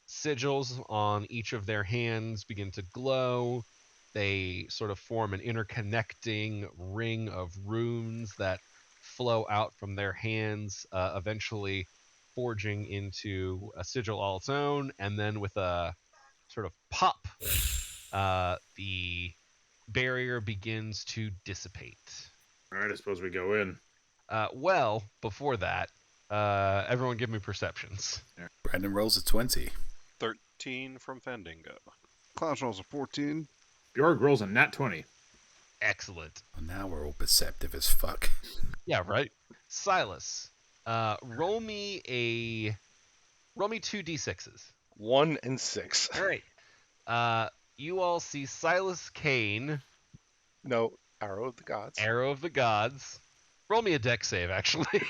Sigils on each of their hands begin to glow. They sort of form an interconnecting ring of runes that flow out from their hands, eventually forging into a sigil all its own. And then with a sort of pop, the barrier begins to dissipate. All right, I suppose we go in. Well, before that, everyone give me perceptions. Brandon rolls a 20. 13 from Fandango. Klaus rolls a 14. Bjorg rolls a nat 20. Excellent. Well, now we're all perceptive as fuck. Yeah, right. Silas, roll me 2 d6s. 1 and 6. All right. You all see Silas Kane, No, Arrow of the Gods. Arrow of the Gods. Roll me a dex save, actually.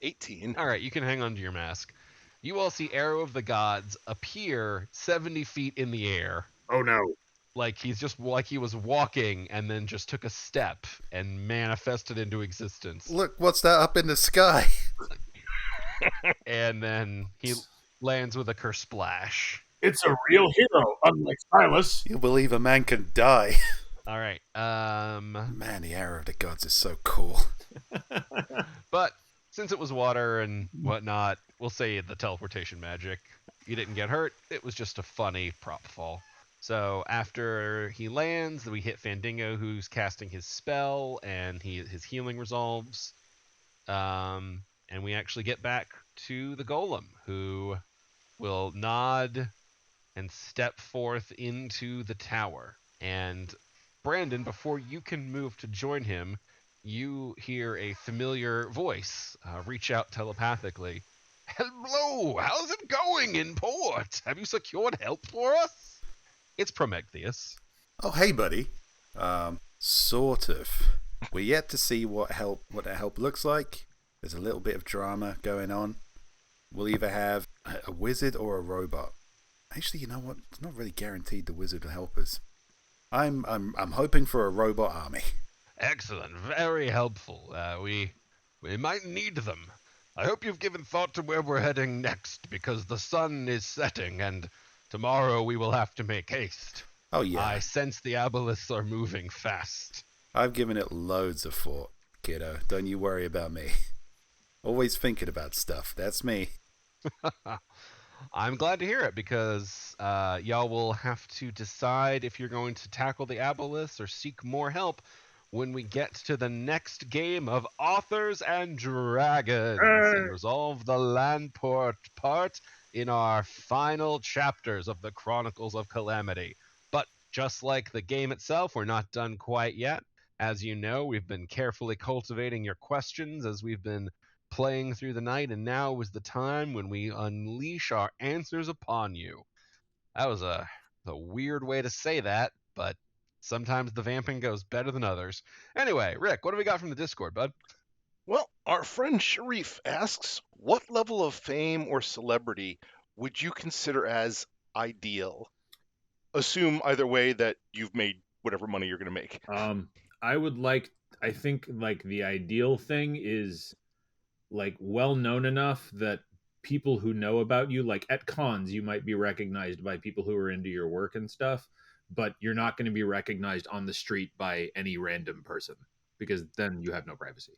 18. All right, you can hang on to your mask. You all see Arrow of the Gods appear 70 feet in the air. Oh no. Like he was walking and then just took a step and manifested into existence. Look, what's that up in the sky? And then he lands with a kersplash. It's a real hero, unlike Silas. You'll believe a man can die. All right. Man, the Arrow of the Gods is so cool. But since it was water and whatnot, we'll say the teleportation magic. You didn't get hurt. It was just a funny prop fall. So after he lands, we hit Fandingo, who's casting his spell, and his healing resolves. And we actually get back to the golem, who will nod and step forth into the tower. And Brandon, before you can move to join him, you hear a familiar voice reach out telepathically. Hello, how's it going in port? Have you secured help for us? It's Prometheus. Oh, hey, buddy. Sort of. We're yet to see what that help looks like. There's a little bit of drama going on. We'll either have a wizard or a robot. Actually, you know what? It's not really guaranteed the wizard will help us. I'm hoping for a robot army. Excellent, very helpful. We might need them. I hope you've given thought to where we're heading next, because the sun is setting, and tomorrow we will have to make haste. Oh, yeah. I sense the abelisks are moving fast. I've given it loads of thought, kiddo. Don't you worry about me. Always thinking about stuff. That's me. I'm glad to hear it, because y'all will have to decide if you're going to tackle the abelisks or seek more help when we get to the next game of Authors and Dragons and resolve the Landport part in our final chapters of the Chronicles of Calamity. But just like the game itself, we're not done quite yet. As you know, we've been carefully cultivating your questions as we've been playing through the night, and now is the time when we unleash our answers upon you. That was a weird way to say that, but sometimes the vamping goes better than others. Anyway, Rick, what do we got from the Discord, bud? Well, our friend Sharif asks, what level of fame or celebrity would you consider as ideal? Assume either way that you've made whatever money you're going to make. I think the ideal thing is well known enough that people who know about you, like at cons, you might be recognized by people who are into your work and stuff, but you're not going to be recognized on the street by any random person, because then you have no privacy.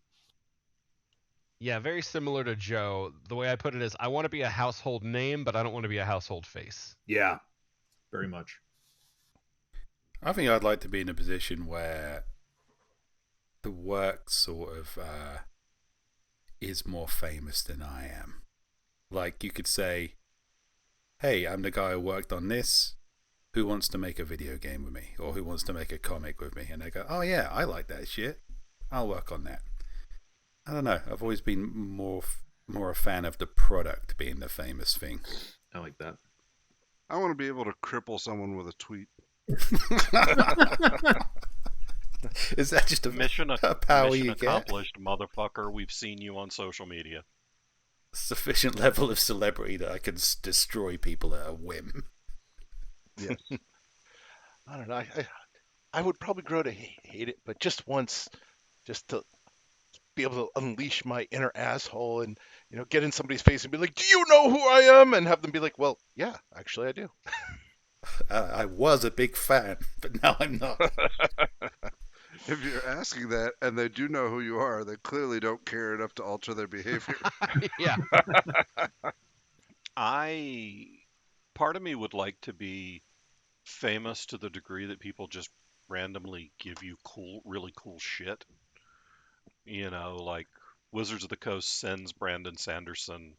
Yeah, very similar to Joe. The way I put it is, I want to be a household name, but I don't want to be a household face. Yeah, very much. I think I'd like to be in a position where the work sort of is more famous than I am. Like, you could say, hey, I'm the guy who worked on this. Who wants to make a video game with me? Or who wants to make a comic with me? And they go, oh yeah, I like that shit. I'll work on that. I don't know. I've always been more a fan of the product being the famous thing. I like that. I want to be able to cripple someone with a tweet. Is that just a mission power mission you accomplished, motherfucker? We've seen you on social media. Sufficient level of celebrity that I can destroy people at a whim. Yes. I don't know. I would probably grow to hate it, but just once, just to be able to unleash my inner asshole and, get in somebody's face and be like, do you know who I am? And have them be like, well, yeah, actually I do. I was a big fan, but now I'm not. If you're asking that and they do know who you are, they clearly don't care enough to alter their behavior. Yeah. Part of me would like to be famous to the degree that people just randomly give you really cool shit. Like Wizards of the Coast sends Brandon Sanderson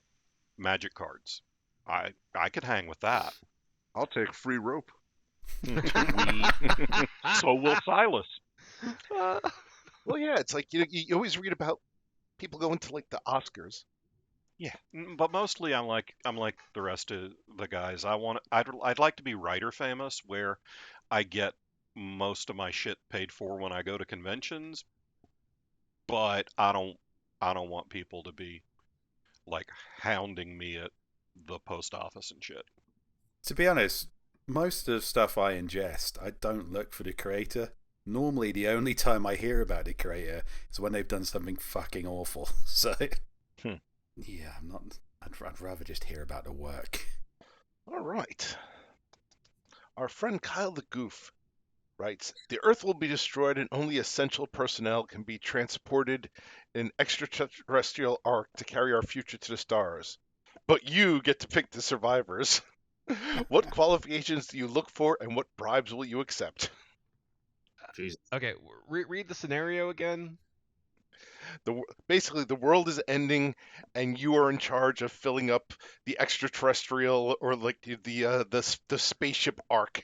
magic cards. I could hang with that. I'll take free rope. So will Silas. Well, yeah, it's like you always read about people going to like the Oscars. Yeah, but mostly I'm like the rest of the guys. I'd like to be writer famous, where I get most of my shit paid for when I go to conventions, but I don't want people to be like hounding me at the post office and shit. To be honest, most of the stuff I ingest, I don't look for the creator. Normally, the only time I hear about the creator is when they've done something fucking awful. So, yeah, I'm not. I'd rather just hear about the work. All right. Our friend Kyle the Goof writes, "The Earth will be destroyed and only essential personnel can be transported in extraterrestrial ark to carry our future to the stars. But you get to pick the survivors. What qualifications do you look for and what bribes will you accept?" Jesus. Okay, read the scenario again. Basically, the world is ending, and you are in charge of filling up the extraterrestrial or like the spaceship ark.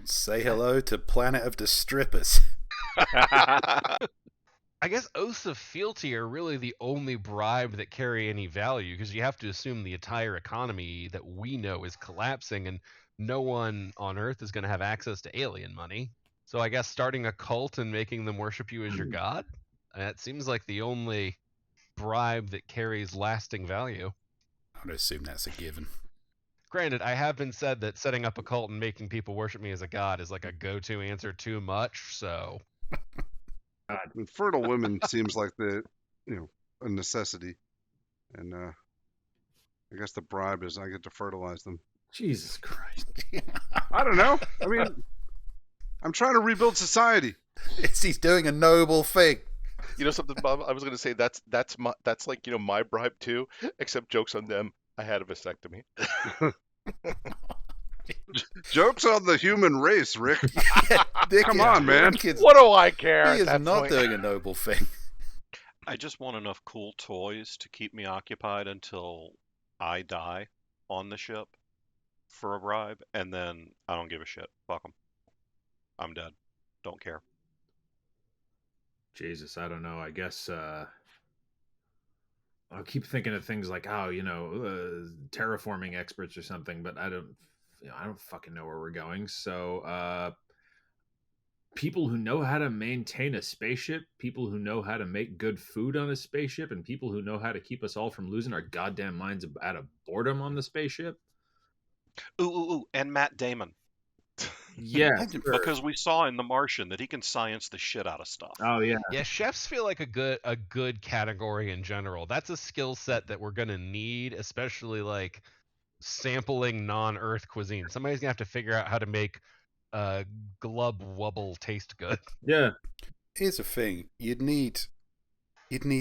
Say hello to Planet of the Strippers. I guess oaths of fealty are really the only bribe that carry any value because you have to assume the entire economy that we know is collapsing and no one on Earth is going to have access to alien money. So I guess starting a cult and making them worship you as your god? That seems like the only bribe that carries lasting value. I would assume that's a given. Granted, I have been said that setting up a cult and making people worship me as a god is like a go-to answer too much, so And fertile women seems like a necessity, and I guess the bribe is I get to fertilize them. Jesus Christ. I don't know. I mean, I'm trying to rebuild society. He's doing a noble thing. You know something, Bob? I was going to say that's like my bribe too. Except jokes on them. I had a vasectomy. Jokes on the human race, Rick. Dick Come is- on, man. Rick is- What do I care? He at is that not point? doing a noble thing. I just want enough cool toys to keep me occupied until I die on the ship for a bribe, and then I don't give a shit. Fuck them. I'm dead. Don't care. Jesus, I don't know. I guess I'll keep thinking of things like, terraforming experts or something, but I don't fucking know where we're going. So, people who know how to maintain a spaceship, people who know how to make good food on a spaceship, and people who know how to keep us all from losing our goddamn minds out of boredom on the spaceship. Ooh, and Matt Damon. Yeah, Sure. Because we saw in The Martian that he can science the shit out of stuff. Oh yeah. yeah, chefs feel like a good category in general. That's a skill set that we're gonna need, especially like sampling non-Earth cuisine. Somebody's gonna have to figure out how to make glub wubble taste good. Yeah. Here's the thing: you'd need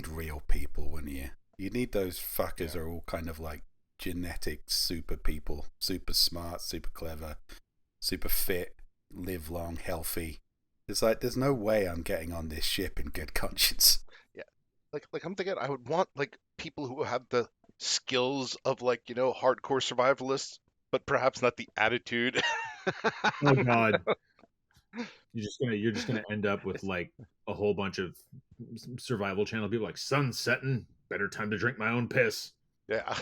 real people, wouldn't you? You'd need those fuckers who are all kind of like genetic super people, super smart, super clever, super fit, live long, healthy. It's like there's no way I'm getting on this ship in good conscience. Like I'm thinking I would want like people who have the skills of hardcore survivalists, but perhaps not the attitude. Oh God. You're just gonna end up with like a whole bunch of survival channel people like sun's setting, better time to drink my own piss. Yeah.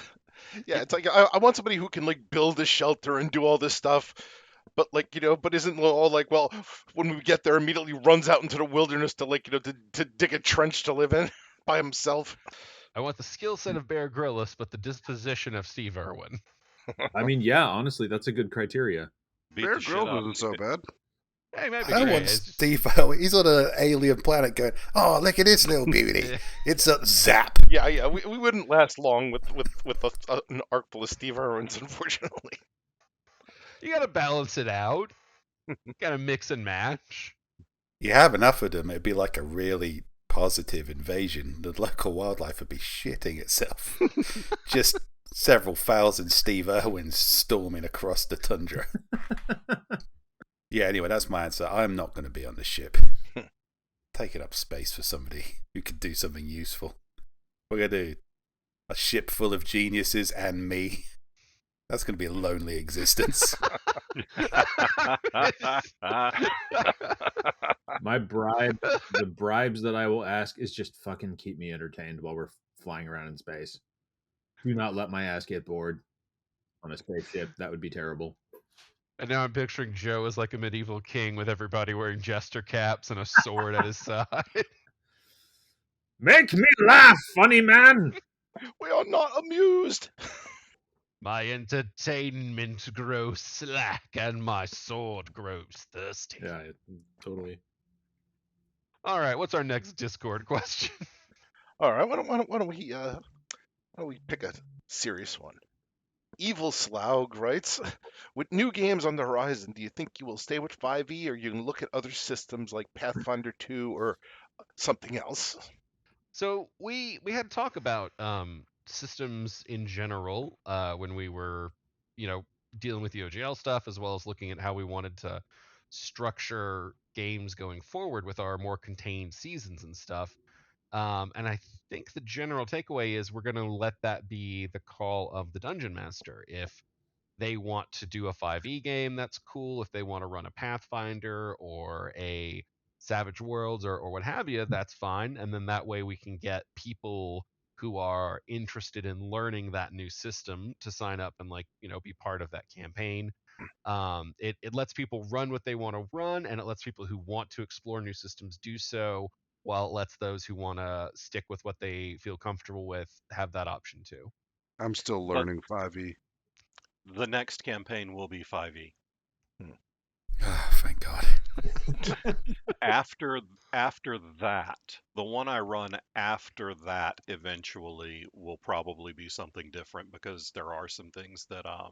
Yeah, it's like I want somebody who can like build a shelter and do all this stuff, but but isn't all like, well, when we get there, immediately runs out into the wilderness to to dig a trench to live in by himself. I want the skill set of Bear Grylls, but the disposition of Steve Irwin. I mean, yeah, honestly, that's a good criteria. Beat Bear the shit Grylls out of isn't so bad. Hey, maybe I great. want It's just- Steve. He's on an alien planet going, oh, look at this little beauty. It's a zap. Yeah, we wouldn't last long with an arc full of Steve Irwins, unfortunately. You gotta balance it out. Gotta mix and match. You have enough of them, it'd be like a really positive invasion. The local wildlife would be shitting itself. Just several thousand Steve Irwins storming across the tundra. Yeah, anyway, that's my answer. I'm not going to be on the ship. Taking up space for somebody who could do something useful. We're going to do a ship full of geniuses and me. That's going to be a lonely existence. My bribe, the bribes that I will ask is just fucking keep me entertained while we're flying around in space. Do not let my ass get bored on a spaceship. That would be terrible. And now I'm picturing Joe as like a medieval king with everybody wearing jester caps and a sword at his side. Make me laugh, funny man. We are not amused. My entertainment grows slack and my sword grows thirsty. Yeah, totally. All right, what's our next Discord question? All right, why don't we pick a serious one? Evil Slaug writes, with new games on the horizon, do you think you will stay with 5e or you can look at other systems like Pathfinder 2 or something else? So we had to talk about systems in general when we were, you know, dealing with the OGL stuff, as well as looking at how we wanted to structure games going forward with our more contained seasons and stuff. And I think the general takeaway is we're going to let that be the call of the dungeon master. If they want to do a 5e game, that's cool. If they want to run a Pathfinder or a Savage Worlds or what have you, that's fine. And then that way we can get people who are interested in learning that new system to sign up and, like, you know, be part of that campaign. It lets people run what they want to run, and it lets people who want to explore new systems do so, while it lets those who want to stick with what they feel comfortable with have that option too. I'm still But learning 5e. the next campaign will be 5e. Ah, thank God. After that, the one I run after that eventually will probably be something different, because there are some things that are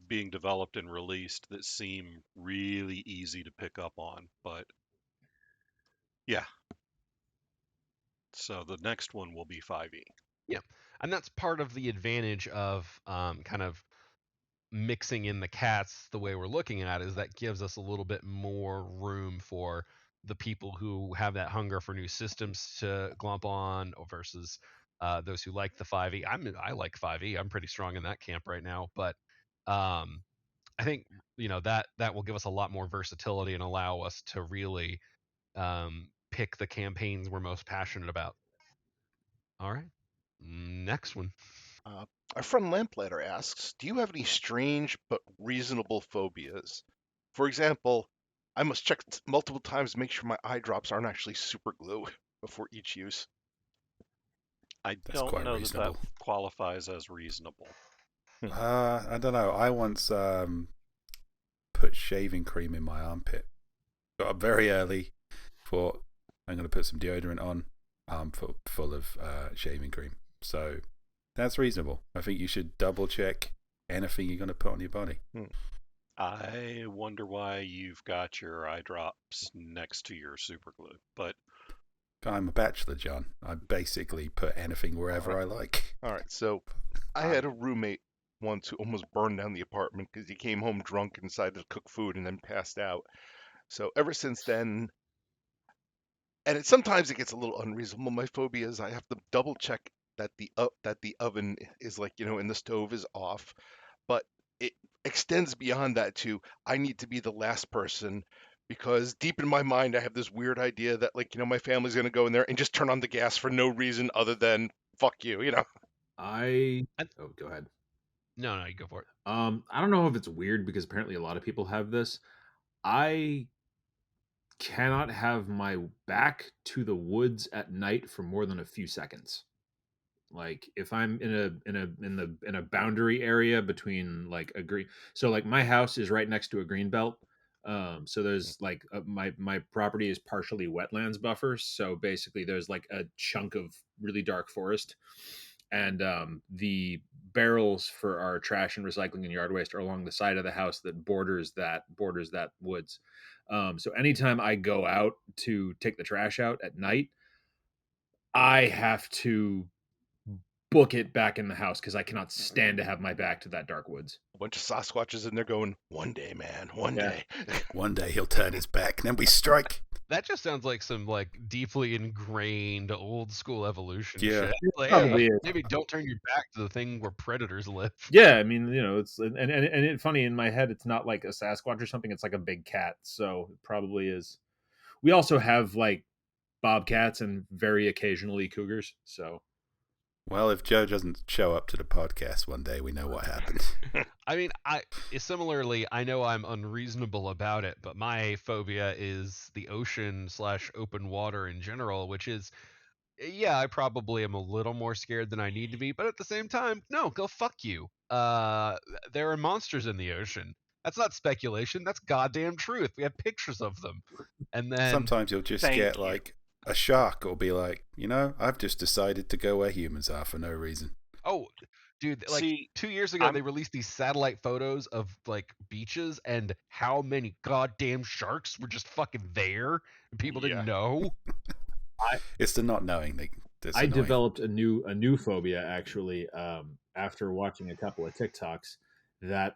being developed and released that seem really easy to pick up on. But yeah, so the next one will be 5e. Yeah, and that's part of the advantage of kind of mixing in the cats the way we're looking at it, is that gives us a little bit more room for the people who have that hunger for new systems to glomp on versus those who like the 5e. I like 5e. I'm pretty strong in that camp right now, but um, I think, you know, that will give us a lot more versatility and allow us to really pick the campaigns we're most passionate about. All right, next one. Uh, our friend Lamplighter asks, do you have any strange but reasonable phobias? For example, I must check multiple times to make sure my eye drops aren't actually super glue before each use. I That's don't quite know that reasonable. qualifies as reasonable. I don't know. I once put shaving cream in my armpit. Got up very early. Thought I'm going to put some deodorant on. Armpit full of shaving cream. So that's reasonable. I think you should double check anything you're going to put on your body. I wonder why you've got your eye drops next to your super glue. But I'm a bachelor, John. I basically put anything wherever I like. All right, so I had a roommate once who almost burned down the apartment because he came home drunk and decided to cook food and then passed out. So ever since then, and sometimes it gets a little unreasonable. My phobia is I have to double check that the oven is, like, and the stove is off. But it extends beyond that to I need to be the last person, because deep in my mind I have this weird idea that, like, my family's gonna go in there and just turn on the gas for no reason other than fuck you. Oh, go ahead. No, you go for it. I don't know if it's weird because apparently a lot of people have this. I cannot have my back to the woods at night for more than a few seconds. Like if I'm in a boundary area between like a green, so like my house is right next to a green belt. So there's like my property is partially wetlands buffer. So basically there's like a chunk of really dark forest, and the barrels for our trash and recycling and yard waste are along the side of the house that borders that woods. So anytime I go out to take the trash out at night, I have to book it back in the house because I cannot stand to have my back to that dark woods. A bunch of Sasquatches in there going, one day, man, one day. One day he'll turn his back, and then we strike. That just sounds like some like deeply ingrained old school evolution Yeah. shit. Like, Probably hey, is. maybe don't turn your back to the thing where predators live. Yeah, I mean, it's and it's funny in my head. It's not like a Sasquatch or something. It's like a big cat, so it probably is. We also have like bobcats and very occasionally cougars. So Well, if Joe doesn't show up to the podcast one day, we know what happened. I mean, similarly, I know I'm unreasonable about it, but my phobia is the ocean / open water in general, which is, yeah, I probably am a little more scared than I need to be, but at the same time, no, go fuck you. There are monsters in the ocean. That's not speculation. That's goddamn truth. We have pictures of them. And then Sometimes you'll just Thank get you. like a shark, or be like, I've just decided to go where humans are for no reason. Oh, dude, like See, 2 years ago, they released these satellite photos of like beaches and how many goddamn sharks were just fucking there and people Yeah. didn't know. It's the not knowing that's I annoying. developed a new phobia actually after watching a couple of TikToks. That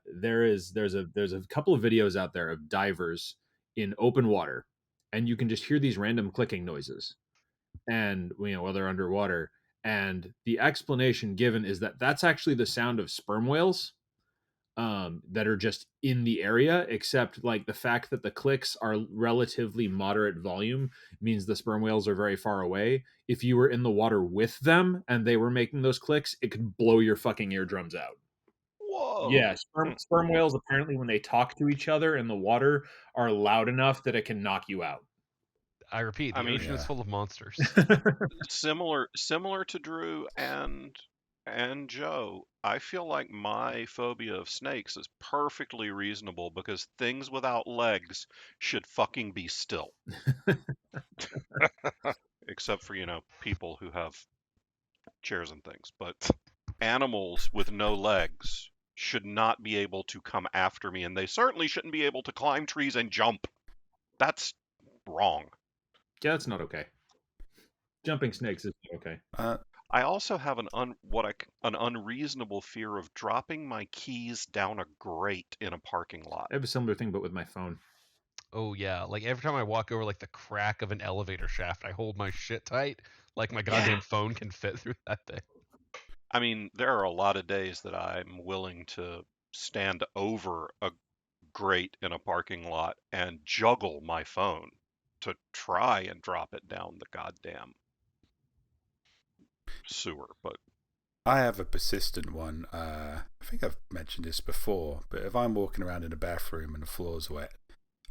there's a couple of videos out there of divers in open water, and you can just hear these random clicking noises, and while they're underwater. And the explanation given is that that's actually the sound of sperm whales that are just in the area, except like the fact that the clicks are relatively moderate volume means the sperm whales are very far away. If you were in the water with them and they were making those clicks, it could blow your fucking eardrums out. whoa. Yeah, sperm whales apparently when they talk to each other in the water are loud enough that it can knock you out. I repeat, the ocean is yeah. full of monsters. Similar to Drew and Joe, I feel like my phobia of snakes is perfectly reasonable because things without legs should fucking be still. Except for, people who have chairs and things. But animals with no legs should not be able to come after me, and they certainly shouldn't be able to climb trees and jump. That's wrong. Yeah, that's not okay. Jumping snakes is not okay. I also have an unreasonable fear of dropping my keys down a grate in a parking lot. I have a similar thing, but with my phone. Oh yeah, like every time I walk over like the crack of an elevator shaft, I hold my shit tight, like my goddamn phone can fit through that thing. I mean, there are a lot of days that I'm willing to stand over a grate in a parking lot and juggle my phone to try and drop it down the goddamn sewer. But I have a persistent one. I think I've mentioned this before, but if I'm walking around in a bathroom and the floor's wet,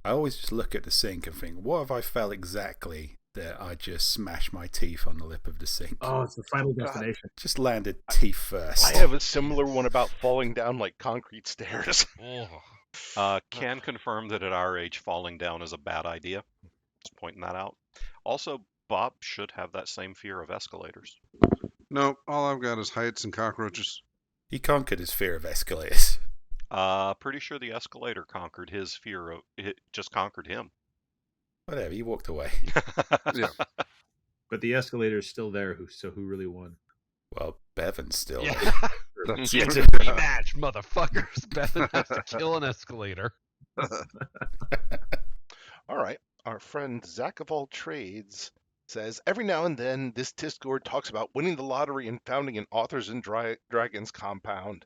I always just look at the sink and think, what have I felt exactly that I just smashed my teeth on the lip of the sink? Oh, it's the Final Destination. Just landed teeth first. I have a similar one about falling down like concrete stairs. Can confirm that at our age, falling down is a bad idea. Just pointing that out. Also, Bob should have that same fear of escalators. Nope, all I've got is heights and cockroaches. He conquered his fear of escalators. Pretty sure the escalator conquered his fear of it. Just conquered him. Whatever, he walked away. Yeah. But the escalator's still there, so who really won? Well, Bevan's still Yeah. there. That's It's true. a rematch, motherfuckers. Bethan has to kill an escalator. All right. Our friend Zach of All Trades says, every now and then this Discord talks about winning the lottery and founding an Authors and Dragons compound,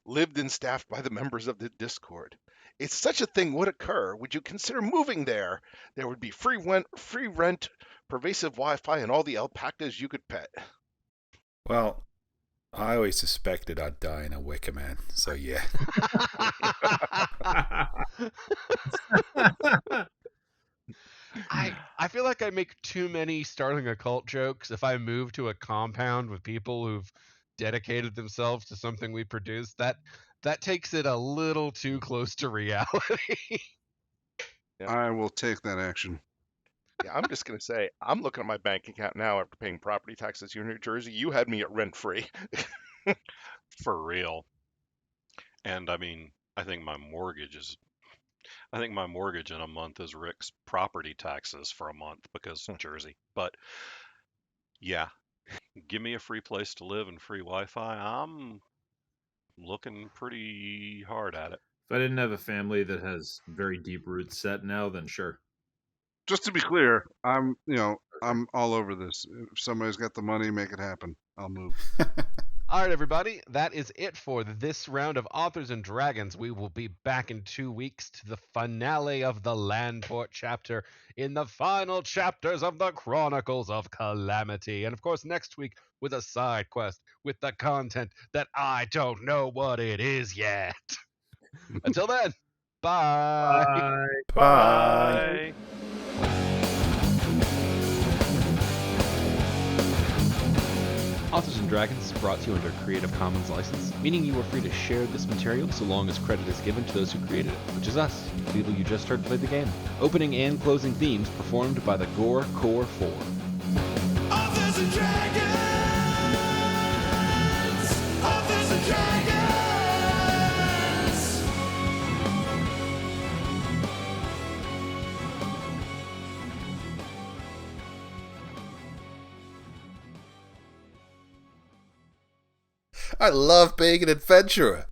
lived and staffed by the members of the Discord. If such a thing would occur, would you consider moving there? There would be free rent, pervasive Wi-Fi, and all the alpacas you could pet. Well, I always suspected I'd die in a Wicker Man, so yeah. I feel like I make too many starting a cult jokes if I move to a compound with people who've dedicated themselves to something we produce. That takes it a little too close to reality. I will take that action. Yeah, I'm just going to say, I'm looking at my bank account now after paying property taxes here in New Jersey. You had me at rent-free. For real. And I mean, I think my mortgage in a month is Rick's property taxes for a month because Jersey. But yeah, give me a free place to live and free Wi-Fi. I'm looking pretty hard at it. If I didn't have a family that has very deep roots set now, then sure. Just to be clear, I'm all over this. If somebody's got the money, make it happen. I'll move. All right, everybody, that is it for this round of Authors and Dragons. We will be back in 2 weeks to the finale of the Landport chapter in the final chapters of the Chronicles of Calamity. And of course, next week with a side quest with the content that I don't know what it is yet. Until then, bye. Bye. Authors and Dragons is brought to you under a Creative Commons license, meaning you are free to share this material so long as credit is given to those who created it, which is us, the people you just heard play the game. Opening and closing themes performed by the Gore Core 4. Authors and Dragons! I love being an adventurer.